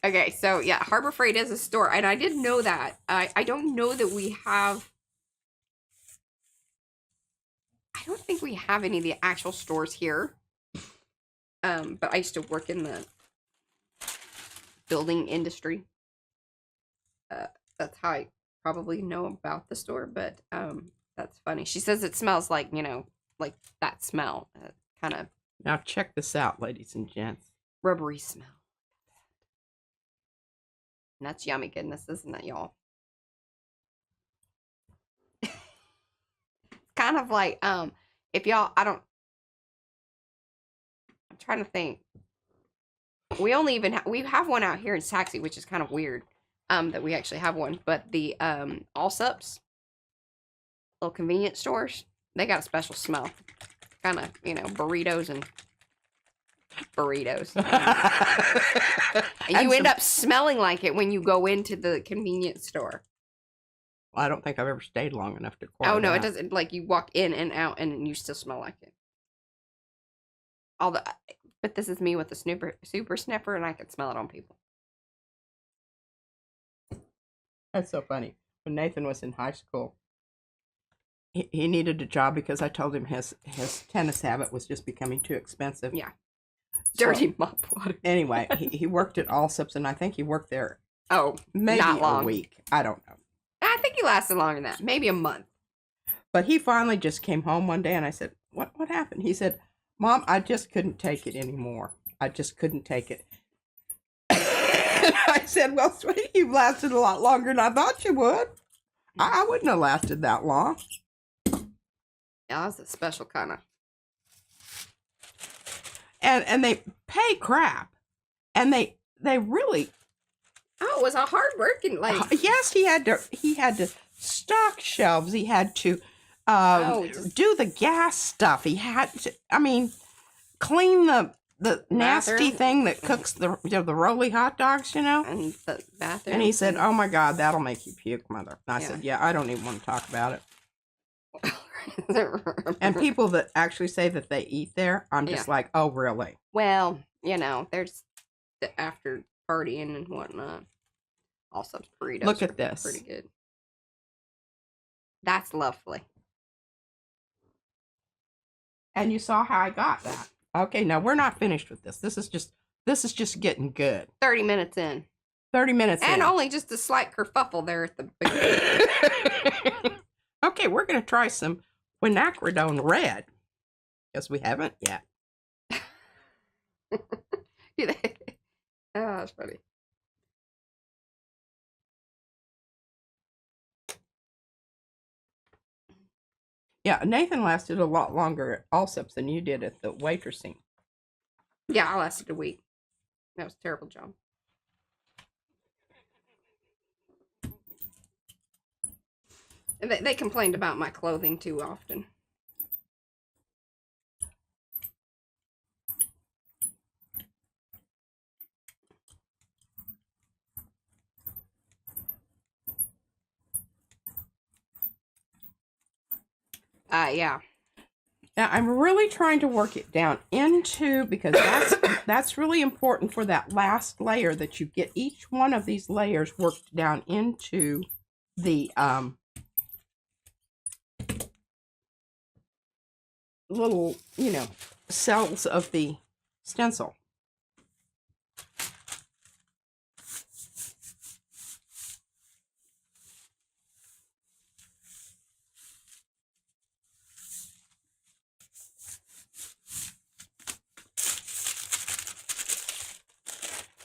Okay, so yeah, Harbor Freight is a store, and I didn't know that. I don't know that we have. I don't think we have any of the actual stores here. But I used to work in the building industry. That's how I probably know about the store, but that's funny. She says it smells like, like that smell. Kind of. Now check this out, ladies and gents. Rubbery smell. And that's yummy goodness, isn't it, y'all? Kind of like, if y'all, I'm trying to think. We only even we have one out here in Saxy, which is kind of weird. That we actually have one, but the Allsups, little convenience stores, they got a special smell. Kind of, you know, burritos. And you end up smelling like it when you go into the convenience store. I don't think I've ever stayed long enough to acquire Oh no, that. it doesn't. Like you walk in and out, and you still smell like it. But this is me with the super sniffer, and I can smell it on people. That's so funny. When Nathan was in high school, he needed a job because I told him his tennis habit was just becoming too expensive. Yeah. Dirty mop water. Anyway, he worked at Allsups, and I think he worked there maybe not long. a week. I don't know. I think he lasted longer than that. Maybe a month. But he finally just came home one day, and I said, what happened? He said, Mom, I just couldn't take it anymore. I just couldn't take it. And I said, well, sweetie, you've lasted a lot longer than I thought you would. I wouldn't have lasted that long. Yeah, that's a special kind of. And they pay crap. And they really. Oh, it was a hard working yes, he had to stock shelves. He had to do the gas stuff. He had to, clean the nasty thing that cooks the roly hot dogs, you know? And the bathroom. And he said, oh my God, that'll make you puke, Mother. And I said, yeah, I don't even want to talk about it. And people that actually say that they eat there, I'm just like, oh, really? Well, you know, there's the after partying and whatnot. Also, burritos. Look at this. Pretty good. That's lovely. And you saw how I got that. Okay, now we're not finished with this. This is just getting good. 30 minutes in. 30 minutes in. And only just a slight kerfuffle there at the beginning. Okay, we're going to try some quinacridone red. Because we haven't yet. Oh, that's funny. Yeah, Nathan lasted a lot longer at Allsups than you did at the waitressing. Yeah, I lasted a week. That was a terrible job. And they complained about my clothing too often. Yeah. Now, I'm really trying to work it down into, because that's really important for that last layer, that you get each one of these layers worked down into the little, cells of the stencil.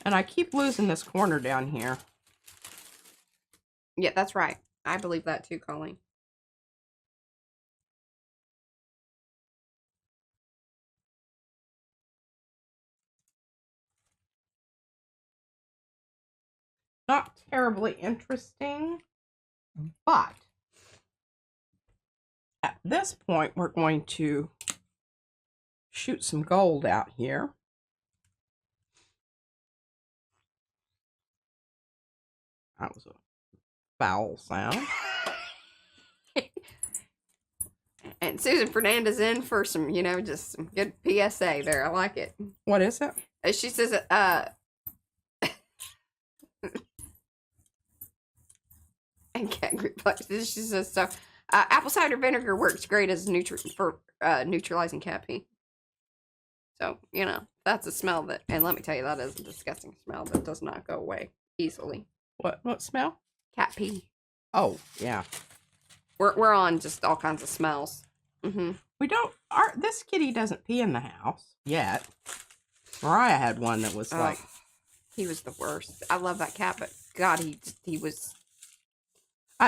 And I keep losing this corner down here. Yeah, that's right. I believe that too, Colleen. Not terribly interesting, but at this point, we're going to shoot some gold out here. That was a foul sound. And Susan Fernandez in for some, just some good PSA there. I like it. What is it? She says, and cat group. She says, so, apple cider vinegar works great as neutralizing cat pee. So, that's a smell that, and let me tell you, that is a disgusting smell that does not go away easily. What smell? Cat pee. Oh, yeah. We're on just all kinds of smells. Mm-hmm. This kitty doesn't pee in the house yet. Mariah had one that was like. He was the worst. I love that cat, but God, he was.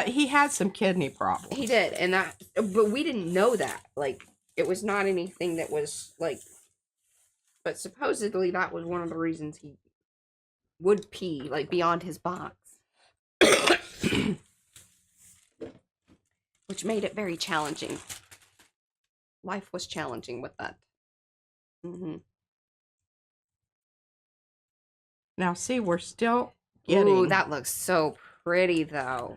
He had some kidney problems. He did, but we didn't know that. Like, it was not anything that was like But supposedly that was one of the reasons he would pee, like, beyond his box. Which made it very challenging. Life was challenging with that. Now, see, we're still getting... Ooh, that looks so pretty, though.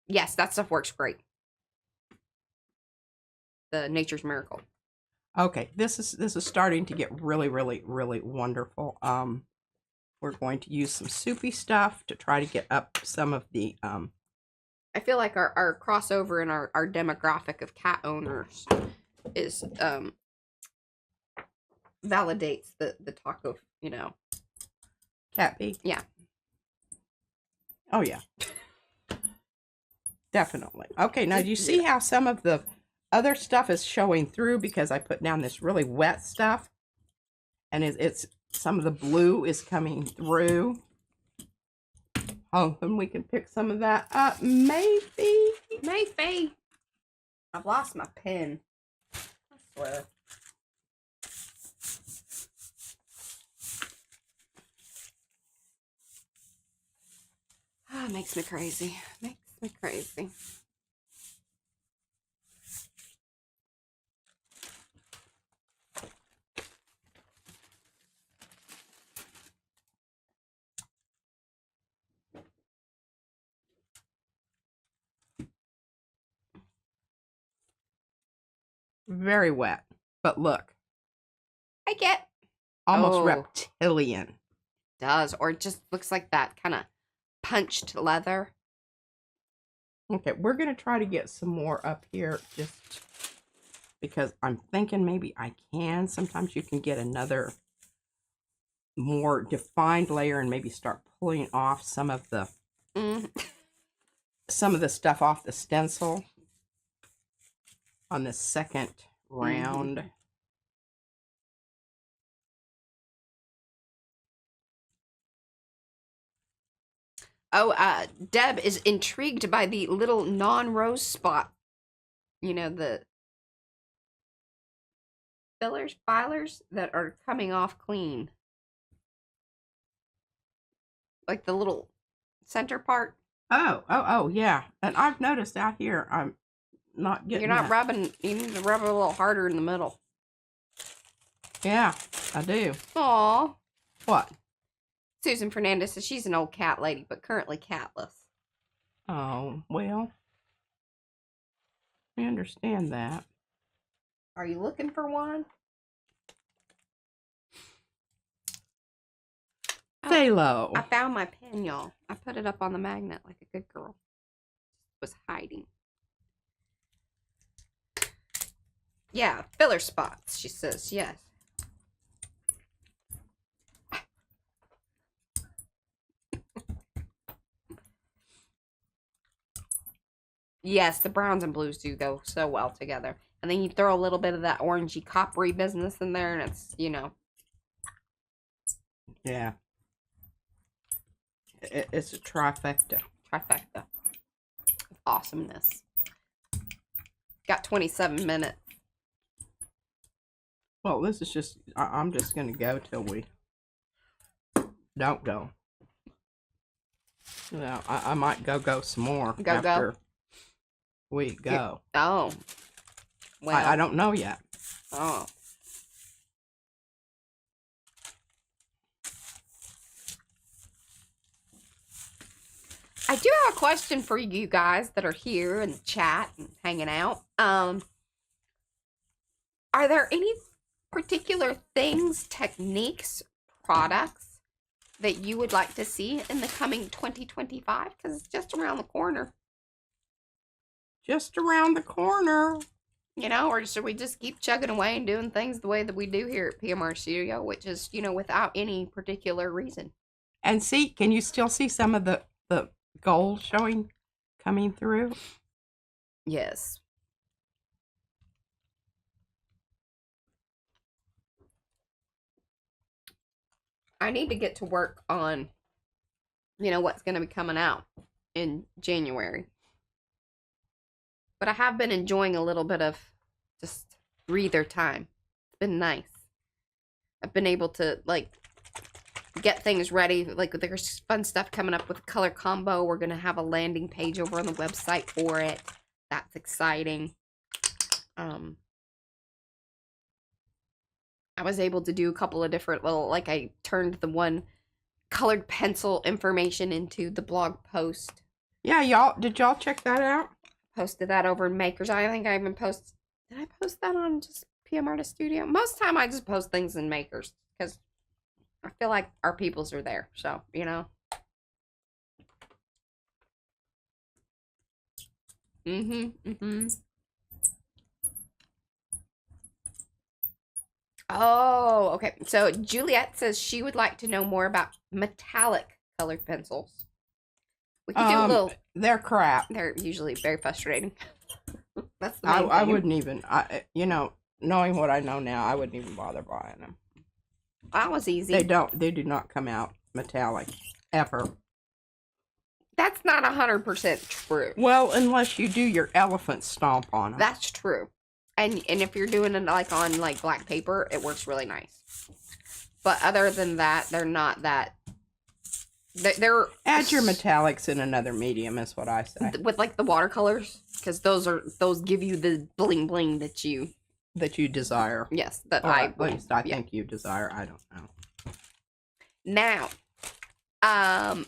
Yes, that stuff works great. The Nature's Miracle. Okay, this is starting to get really, really, really wonderful. We're going to use some soupy stuff to try to get up some of the... I feel like our crossover in our demographic of cat owners is validates the talk of, you know, cat pee. Yeah. Oh yeah. Definitely. Okay, now do you see how some of the other stuff is showing through because I put down this really wet stuff, and it's some of the blue is coming through. Oh, and we can pick some of that up, maybe. Maybe. I've lost my pen. I swear. Ah, makes me crazy. Makes me crazy. Very wet, but look. I get. Almost reptilian. Does, or it just looks like that kind of punched leather. Okay, we're going to try to get some more up here just because I'm thinking maybe I can. Sometimes you can get another more defined layer and maybe start pulling off some of the some of the stuff off the stencil on the second round. Oh, Deb is intrigued by the little non-rose spot. You know, the filers that are coming off clean. Like the little center part. Oh, yeah. And I've noticed out here, I'm not getting You're not rubbing, you need to rub it a little harder in the middle. Yeah, I do. Aw. What? Susan Fernandez says she's an old cat lady, but currently catless. Oh, well, I understand that. Are you looking for one? Phalo. I found my pen, y'all. I put it up on the magnet like a good girl. It was hiding. Yeah, filler spots, she says, yes. Yes, the browns and blues do go so well together. And then you throw a little bit of that orangey coppery business in there, and it's, you know. Yeah. It's a trifecta. Trifecta. Awesomeness. Got 27 minutes. Well, this is just, I'm just going to go till we don't go. You know, I might go some more after we go. Oh. Well, I don't know yet. Oh. I do have a question for you guys that are here in the chat and hanging out. Are there any particular things, techniques, products that you would like to see in the coming 2025? Because it's just around the corner. Just around the corner. You know, or should we just keep chugging away and doing things the way that we do here at PMR Studio, which is, you know, without any particular reason. And see, can you still see some of the gold coming through? Yes. I need to get to work on, you know, what's going to be coming out in January. But I have been enjoying a little bit of just breather time. It's been nice. I've been able to, like, get things ready. Like, there's fun stuff coming up with color combo. We're going to have a landing page over on the website for it. That's exciting. I was able to do a couple of different little, like, I turned the one colored pencil information into the blog post. Yeah, did y'all check that out? Posted that over in Makers. I think I even did I post that on just PM Artist Studio? Most of the time I just post things in Makers because I feel like our peoples are there. So, you know. Oh, okay. So Juliet says she would like to know more about metallic colored pencils. We could do a little. They're crap. They're usually very frustrating. That's the main thing. I wouldn't even. Knowing what I know now, I wouldn't even bother buying them. That was easy. They do not come out metallic ever. That's not 100% true. Well, unless you do your elephant stomp on them. That's true. And if you're doing it like on like black paper, it works really nice. But other than that, they're not that. They're add your metallics in another medium is what I say. With like the watercolors, because those give you the bling bling that you desire. Yes, at least I think you desire. I don't know. Now,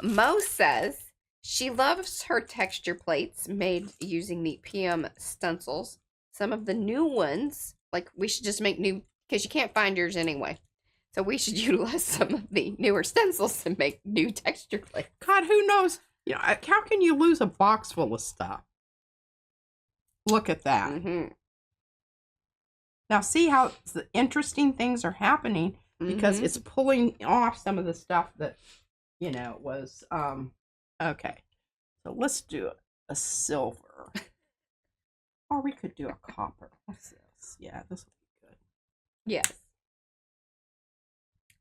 Mo says she loves her texture plates made using the PM stencils. Some of the new ones, like we should just make new, because you can't find yours anyway. So we should utilize some of the newer stencils to make new texture plates. God, who knows? You know, how can you lose a box full of stuff? Look at that. Mm-hmm. Now see how the interesting things are happening because it's pulling off some of the stuff that, was, okay. So let's do a silver. Or we could do a copper. What's this? Yeah, this will be good. Yes.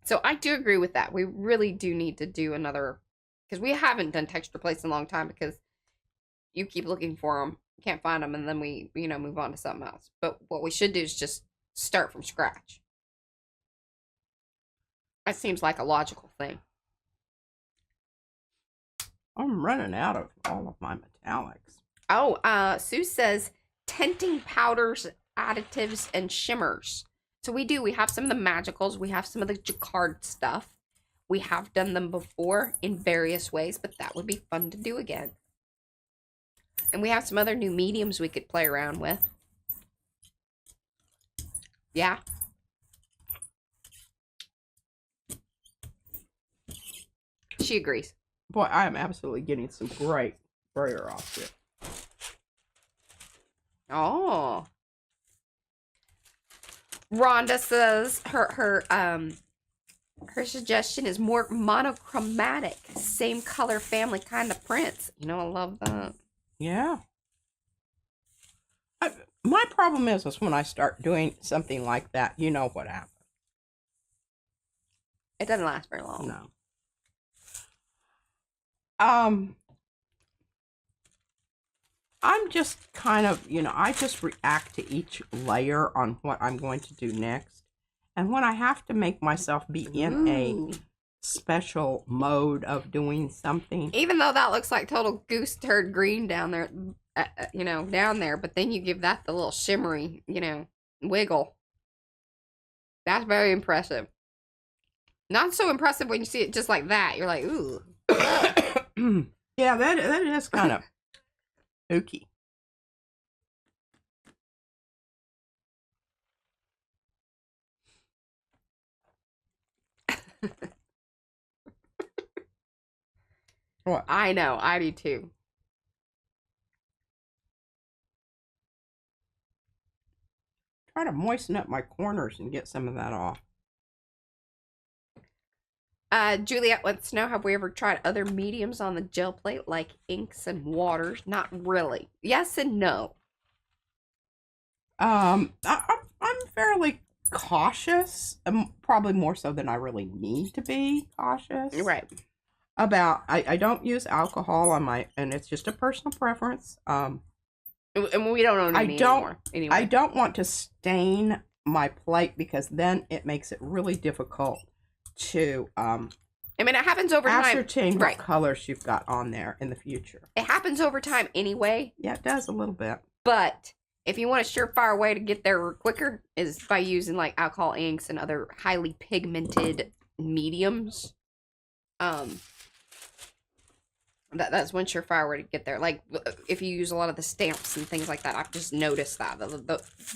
So I do agree with that. We really do need to do another, because we haven't done texture plates in a long time because you keep looking for them, can't find them, and then we, move on to something else. But what we should do is just start from scratch. That seems like a logical thing. I'm running out of all of my metallics. Oh, Sue says tinting powders, additives, and shimmers. So we have some of the magicals, we have some of the jacquard stuff. We have done them before in various ways, but that would be fun to do again. And we have some other new mediums we could play around with. Yeah. She agrees. Boy, I am absolutely getting some great sprayer off here. Oh. Rhonda says her suggestion is more monochromatic, same color family kind of prints. I love that. Yeah. My problem is when I start doing something like that, you know what happens. It doesn't last very long. No. I'm just kind of, I just react to each layer on what I'm going to do next. And when I have to make myself be in a special mode of doing something. Even though that looks like total goose turd green down there, down there, but then you give that the little shimmery, wiggle. That's very impressive. Not so impressive when you see it just like that. You're like, ooh. Yeah, that is kind of spooky. What? I know, I do too. Try to moisten up my corners and get some of that off. Juliet wants to know, have we ever tried other mediums on the gel plate, like inks and waters? Not really. Yes and no. I'm fairly cautious, probably more so than I really need to be cautious. Right. I don't use alcohol on and it's just a personal preference. And we don't own any anymore. Anyway. I don't want to stain my plate because then it makes it really difficult to I mean, it happens over time. Ascertain what colors you've got on there in the future. It happens over time anyway. Yeah, it does a little bit. But if you want a surefire way to get there quicker is by using like alcohol inks and other highly pigmented mediums. That's one surefire way to get there. Like if you use a lot of the stamps and things like that, I've just noticed that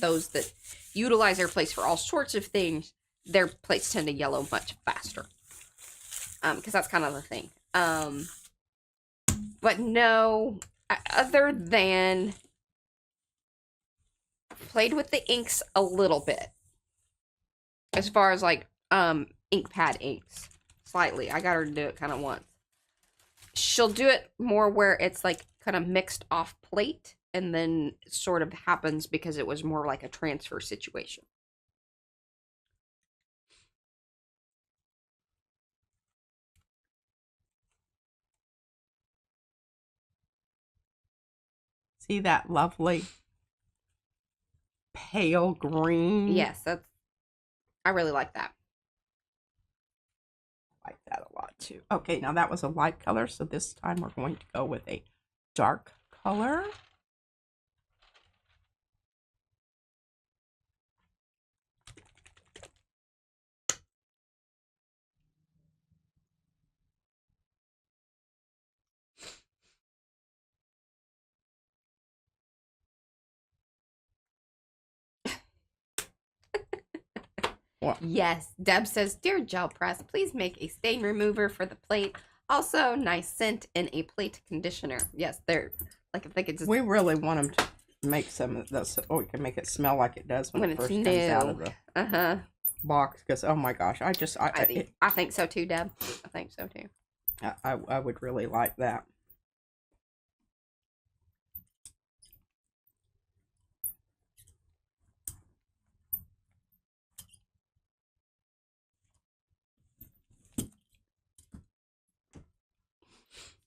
those that utilize their plates for all sorts of things, their plates tend to yellow much faster. Because that's kind of the thing. But no, other than played with the inks a little bit. As far as like ink pad inks. Slightly. I got her to do it kind of once. She'll do it more where it's like kind of mixed off plate and then sort of happens because it was more like a transfer situation. See that lovely pale green? Yes, I really like that. I like that a lot too. Okay, now that was a light color, so this time we're going to go with a dark color. What? Yes, Deb says, "Dear Gel Press, please make a stain remover for the plate. Also, nice scent in a plate conditioner." Yes, they're like if they could just. We really want them to make some of those. Oh, we can make it smell like it does when it first comes out of the box. Because oh my gosh, I think so too, Deb. I think so too. I would really like that.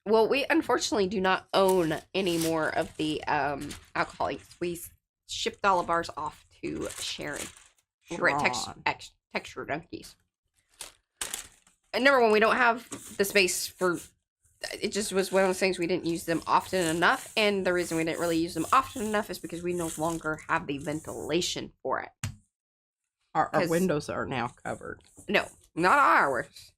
Well, we unfortunately do not own any more of the alcohol inks. We shipped all of ours off to Sharon over at Texture Donkeys. And number one, we don't have the space for. It just was one of those things we didn't use them often enough, and the reason we didn't really use them often enough is because we no longer have the ventilation for it. Our windows are now covered. No, not ours.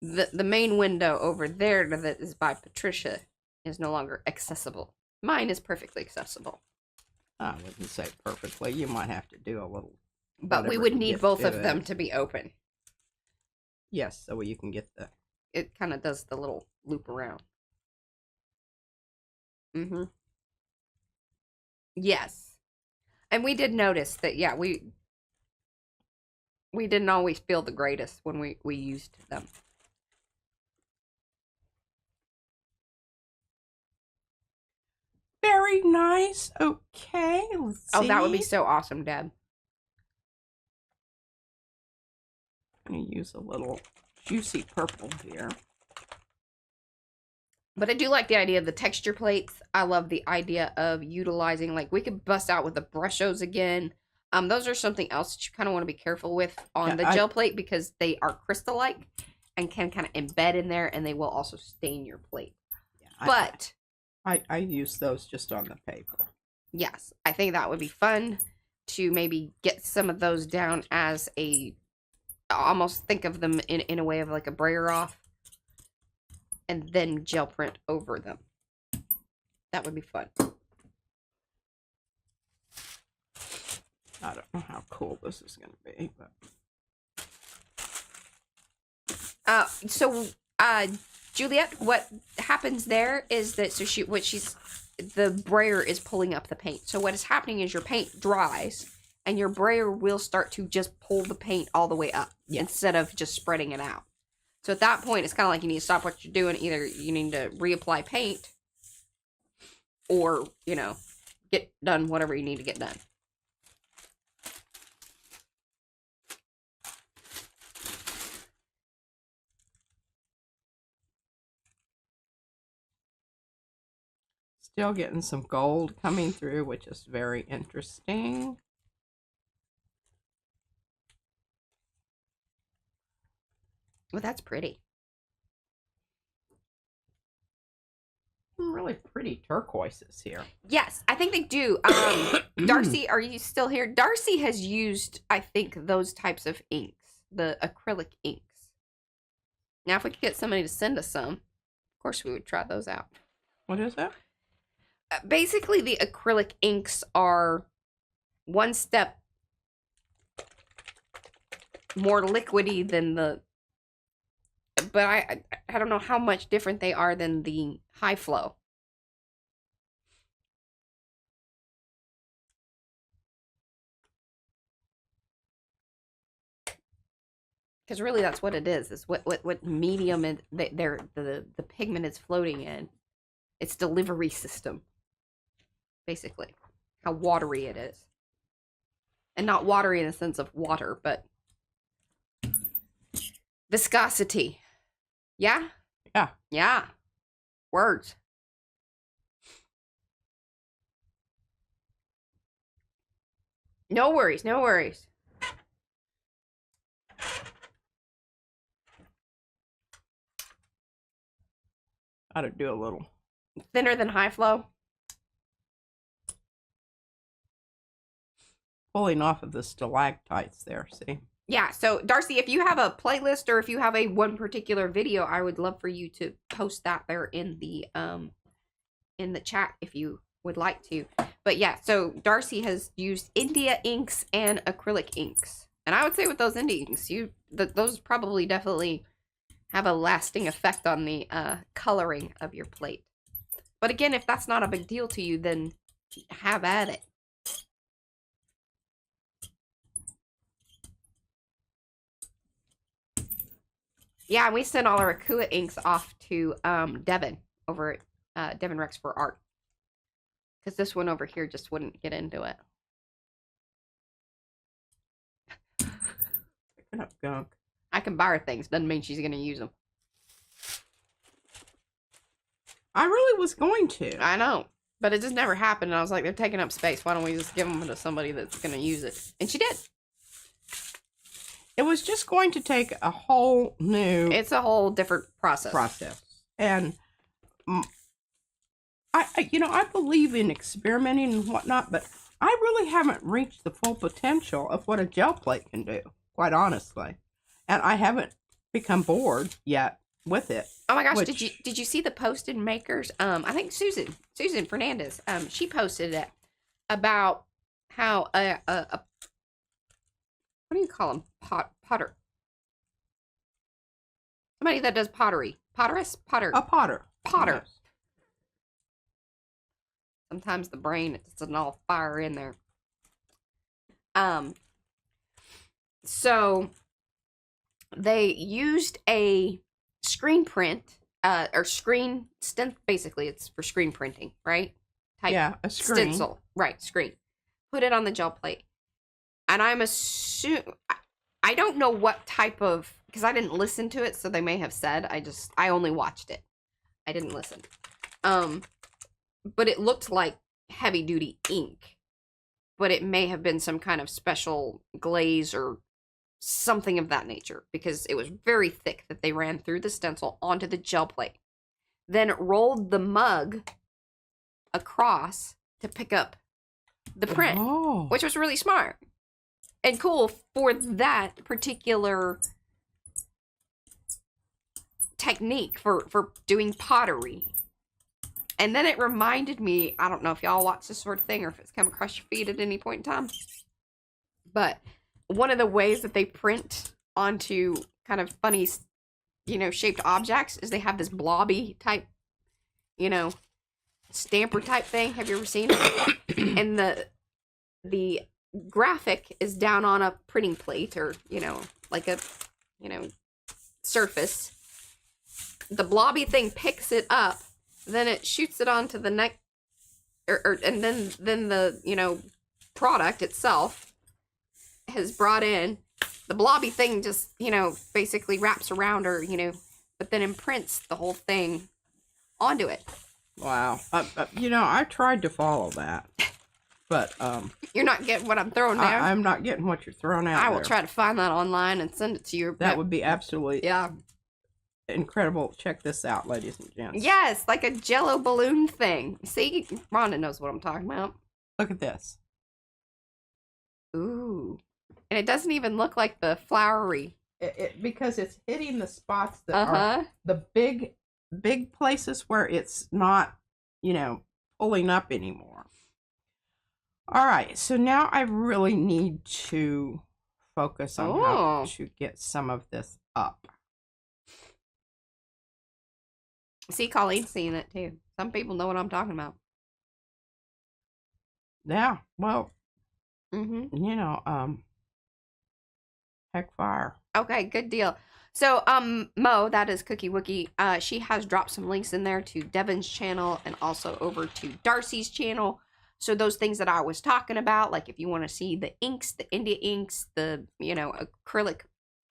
The main window over there that is by Patricia is no longer accessible. Mine is perfectly accessible. I wouldn't say perfectly. You might have to do a little. But we would need both of them to be open. Yes, so you can get the. It kind of does the little loop around. Mm-hmm. Yes. And we did notice that, yeah, we didn't always feel the greatest when we used them. Very nice. Okay, let's see. Oh, that would be so awesome, Deb. I'm going to use a little juicy purple here. But I do like the idea of the texture plates. I love the idea of utilizing, like, we could bust out with the brushos again. Those are something else that you kind of want to be careful with on the gel plate because they are crystal-like and can kind of embed in there, and they will also stain your plate. Yeah, but I use those just on the paper. Yes, I think that would be fun to maybe get some of those down as a, almost think of them in a way of like a brayer off and then gel print over them. That would be fun. I don't know how cool this is going to be, but. Juliet, what happens there is that, the brayer is pulling up the paint. So what is happening is your paint dries and your brayer will start to just pull the paint all the way up instead of just spreading it out. So at that point, it's kind of like you need to stop what you're doing. Either you need to reapply paint or, get done whatever you need to get done. Still getting some gold coming through, which is very interesting. Well, that's pretty. Really pretty turquoises here. Yes, I think they do. Darcy, are you still here? Darcy has used, I think, those types of inks, the acrylic inks. Now, if we could get somebody to send us some, of course, we would try those out. What is that? Basically, the acrylic inks are one step more liquidy than the, but I don't know how much different they are than the high flow. Because really, that's what it is what medium the pigment is floating in. Its delivery system, basically, how watery it is, and not watery in the sense of water, but viscosity. Yeah. Yeah. Yeah. Words. No worries. No worries. Got to do a little thinner than high flow. Pulling off of the stalactites there, see? Yeah, so Darcy, if you have a playlist or if you have a one particular video, I would love for you to post that there in the chat if you would like to. But yeah, so Darcy has used India inks and acrylic inks. And I would say with those India inks, those probably definitely have a lasting effect on the coloring of your plate. But again, if that's not a big deal to you, then have at it. Yeah, we sent all our Akua inks off to Devin over at Devin Rex for Art. Because this one over here just wouldn't get into it. Picking up gunk. I can buy her things. Doesn't mean she's going to use them. I really was going to. I know. But it just never happened. And I was like, they're taking up space. Why don't we just give them to somebody that's going to use it? And she did. It was just going to take a whole new... It's a whole different process. And I believe in experimenting and whatnot, but I really haven't reached the full potential of what a gel plate can do, quite honestly. And I haven't become bored yet with it. Oh my gosh, did you see the posted makers? I think Susan Fernandez, she posted it about how a what do you call them? Potter. Somebody that does pottery. Potterist? Potter. A potter. Potter. Yes. Sometimes the brain, it doesn't all fire in there. So they used a screen print, or screen stent, basically it's for screen printing, right? Yeah, a screen. Stencil. Right, screen. Put it on the gel plate. And I'm I don't know what type of, because I didn't listen to it, so they may have said, I only watched it. I didn't listen. But it looked like heavy duty ink. But it may have been some kind of special glaze or something of that nature, because it was very thick that they ran through the stencil onto the gel plate. Then rolled the mug across to pick up the print, which was really smart. And cool for that particular technique for doing pottery. And then it reminded me, I don't know if y'all watch this sort of thing or if it's come across your feed at any point in time, but one of the ways that they print onto kind of funny, shaped objects is they have this blobby type, stamper type thing. Have you ever seen it? And the graphic is down on a printing plate or, like a, surface. The blobby thing picks it up, then it shoots it onto the neck, and then the, product itself has brought in. The blobby thing just, basically wraps around or, but then imprints the whole thing onto it. Wow. You know, I tried to follow that, but You're not getting what I'm throwing there. I'm not getting what you're throwing out. I will try to find that online and send it to you. That would be absolutely yeah. Incredible. Check this out, ladies and gents. Yes, like a jello balloon thing. See, Rhonda knows what I'm talking about. Look at this. Ooh. And it doesn't even look like the flowery. Because it's hitting the spots that are the big places where it's not, you know, pulling up anymore. All right, so now I really need to focus on how to get some of this up. See, Colleen's seeing it too. Some people know what I'm talking about. Yeah, well, you know, heck fire. Okay, good deal. So, Mo, that is Cookie Wookie. She has dropped some links in there to Devin's channel and also over to Darcy's channel. So those things that I was talking about, like if you want to see the inks, the India inks, the, you know, acrylic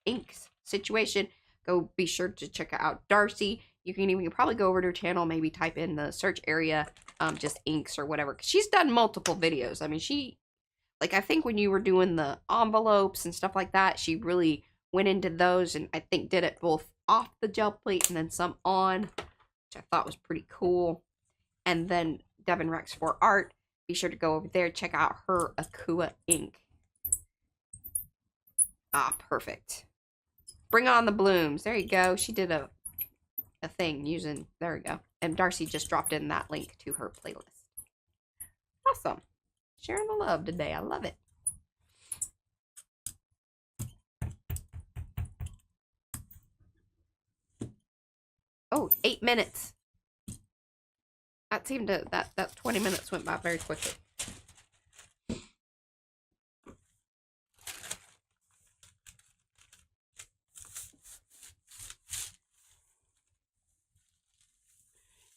inks situation, go be sure to check out Darcy. You can even probably go over to her channel, maybe type in the search area, just inks or whatever. She's done multiple videos. I mean, she, like, I think when you were doing the envelopes and stuff like that, she really went into those and I think did it both off the gel plate and then some on, which I thought was pretty cool. And then Devin Rex for Art. Be sure to go over there, check out her Akua ink. Ah, perfect. Bring on the blooms. There you go. She did a thing using, there we go. And Darcy just dropped in that link to her playlist. Awesome. Sharing the love today. I love it. Oh, 8 minutes. That seemed to, that 20 minutes went by very quickly.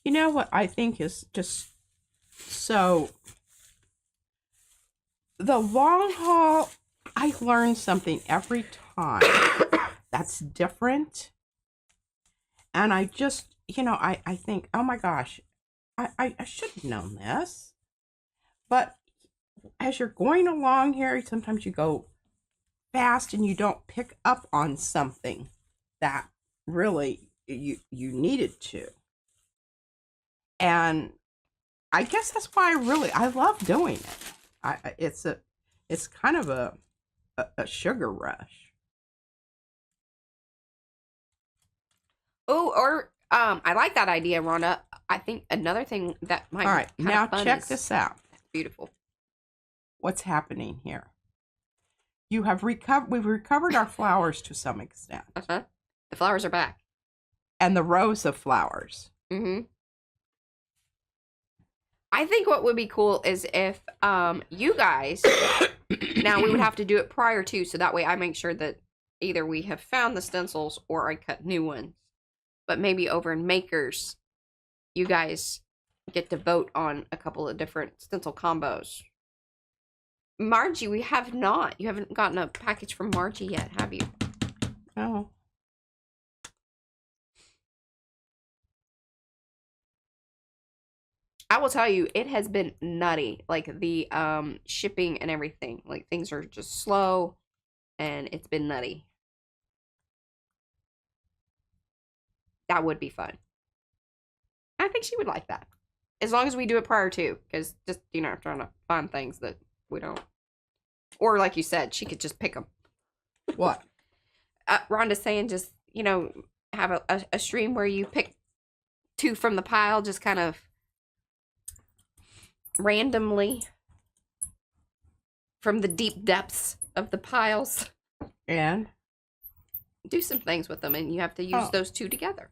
You know what I think is just so, the long haul, I learn something every time that's different. And I just, you know, I think, oh my gosh, I should have known this. But as you're going along here, sometimes you go fast and you don't pick up on something that really you needed to. And I guess that's why I love doing it. It's kind of a sugar rush. Oh, or I like that idea, Rhonda. I think another thing that might. All right, now check this out. Beautiful. What's happening here? You have recovered. We've recovered our flowers to some extent. The flowers are back. And the rows of flowers. I think what would be cool is if you guys. Now we would have to do it prior to, so that way I make sure that either we have found the stencils or I cut new ones. But maybe over in Makers, you guys get to vote on a couple of different stencil combos. Margie, we have not. You haven't gotten a package from Margie yet, have you? No. I will tell you, it has been nutty. Like the shipping and everything. Like things are just slow and it's been nutty. That would be fun. I think she would like that. As long as we do it prior to. Because just, you know, trying to find things that we don't. Or like you said, she could just pick them. What? Rhonda's saying just, you know, have a stream where you pick 2 from the pile. Just kind of randomly. From the deep depths of the piles. And? Do some things with them. And you have to use those 2 together.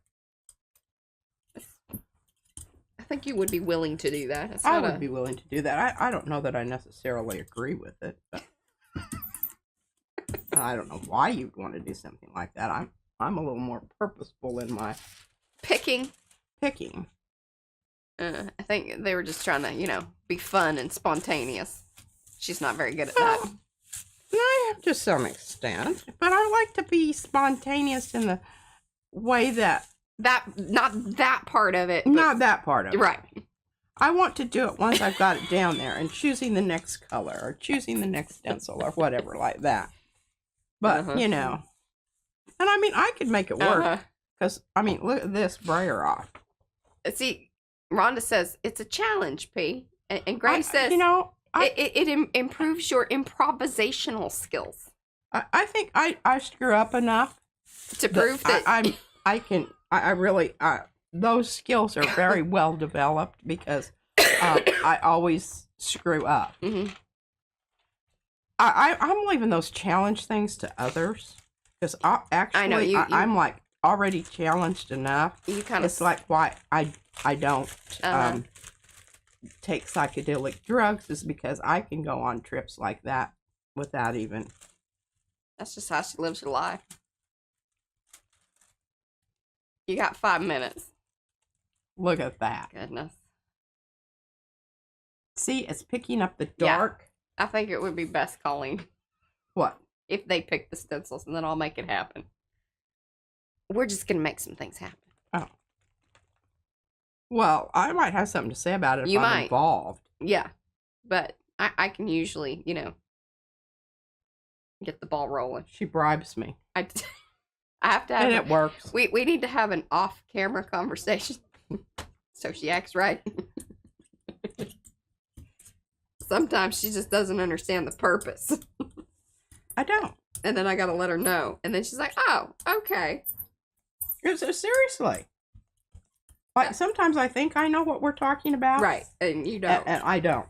I think you would be willing to do that. I would be willing to do that. I don't know that I necessarily agree with it, but I don't know why you'd want to do something like that. I'm a little more purposeful in my picking. I think they were just trying to, you know, be fun and spontaneous. She's not very good at that. I have to some extent, but I like to be spontaneous in the way that not that part of it. Not that part of it. Right. I want to do it once I've got it down there and choosing the next color or choosing the next stencil or whatever like that. But, you know, and I mean, I could make it work because, I mean, look at this brayer off. See, Rhonda says it's a challenge, P. And Grace says, you know, it improves your improvisational skills. I think I screw up enough to prove that I really, those skills are very well developed because I always screw up. I'm leaving those challenge things to others because I know I'm like already challenged enough. It's like why I don't take psychedelic drugs is because I can go on trips like that without even. That's just how she lives her life. You got 5 minutes. Look at that. Goodness. See, it's picking up the dark. Yeah, I think it would be best, Colleen. What? If they pick the stencils, and then I'll make it happen. We're just going to make some things happen. Oh. Well, I might have something to say about it if I'm involved. Yeah. But I can usually, you know, get the ball rolling. She bribes me. I have to have and it works. We need to have an off-camera conversation. So she acts right. Sometimes she just doesn't understand the purpose. I don't. And then I gotta let her know. And then she's like, oh, okay. Seriously. Like, sometimes I think I know what we're talking about. Right. And you don't. And I don't.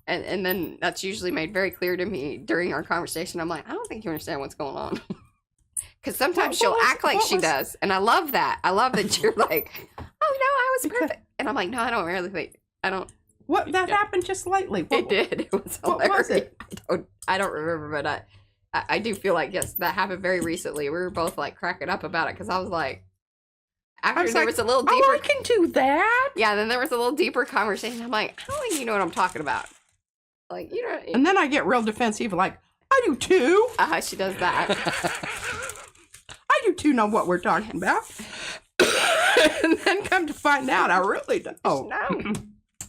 And then that's usually made very clear to me during our conversation. I'm like, I don't think you understand what's going on. Because sometimes she'll act like she does. And I love that. I love that you're like, oh, no, I was perfect. And I'm like, no, I don't really think. I don't. What? That happened just lately. It did. It was hilarious. What was it? I don't remember, but I do feel like, yes, that happened very recently. We were both like cracking up about it because I was like, after there was a little deeper. Oh, I can do that. Yeah, then there was a little deeper conversation. I'm like, I don't think you know what I'm talking about. Like, you know. And then I get real defensive, like, I do too. She does that. I do too know what we're talking about. And then come to find out, I really don't. No.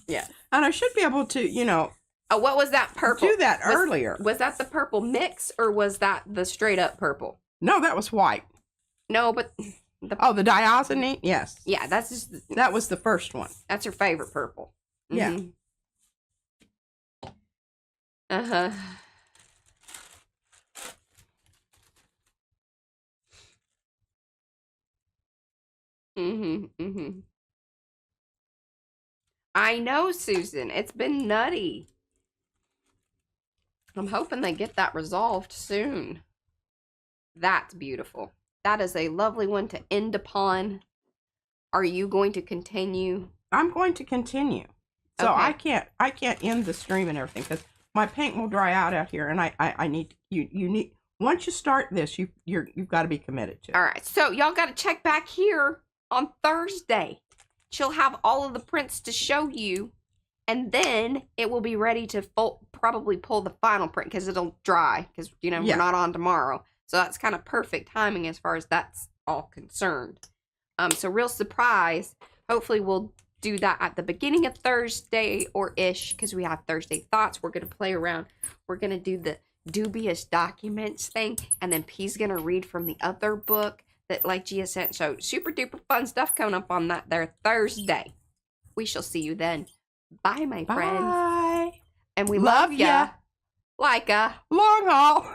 Yeah. And I should be able to, you know. What was that purple? Do that earlier. Was that the purple mix or was that the straight up purple? No, that was white. No, but. The diazonine? Yes. Yeah, that's just. That was the first one. That's her favorite purple. Yeah. Uh-huh. I know, Susan. It's been nutty. I'm hoping they get that resolved soon. That's beautiful. That is a lovely one to end upon. Are you going to continue? I'm going to continue. So okay. I can't end the stream and everything because my paint will dry out here, and I need you need once you start this, you've got to be committed to it. All right. So y'all got to check back here on Thursday. She'll have all of the prints to show you, and then it will be ready to probably pull the final print because it'll dry because we're not on tomorrow. So that's kind of perfect timing as far as that's all concerned. So real surprise. Hopefully we'll do that at the beginning of Thursday or ish because we have Thursday thoughts. We're going to play around. We're going to do the dubious documents thing. And then P's going to read from the other book that like Gia sent. So super duper fun stuff coming up on that there Thursday. We shall see you then. Bye, my friends. Bye. And we love ya. Like a long haul.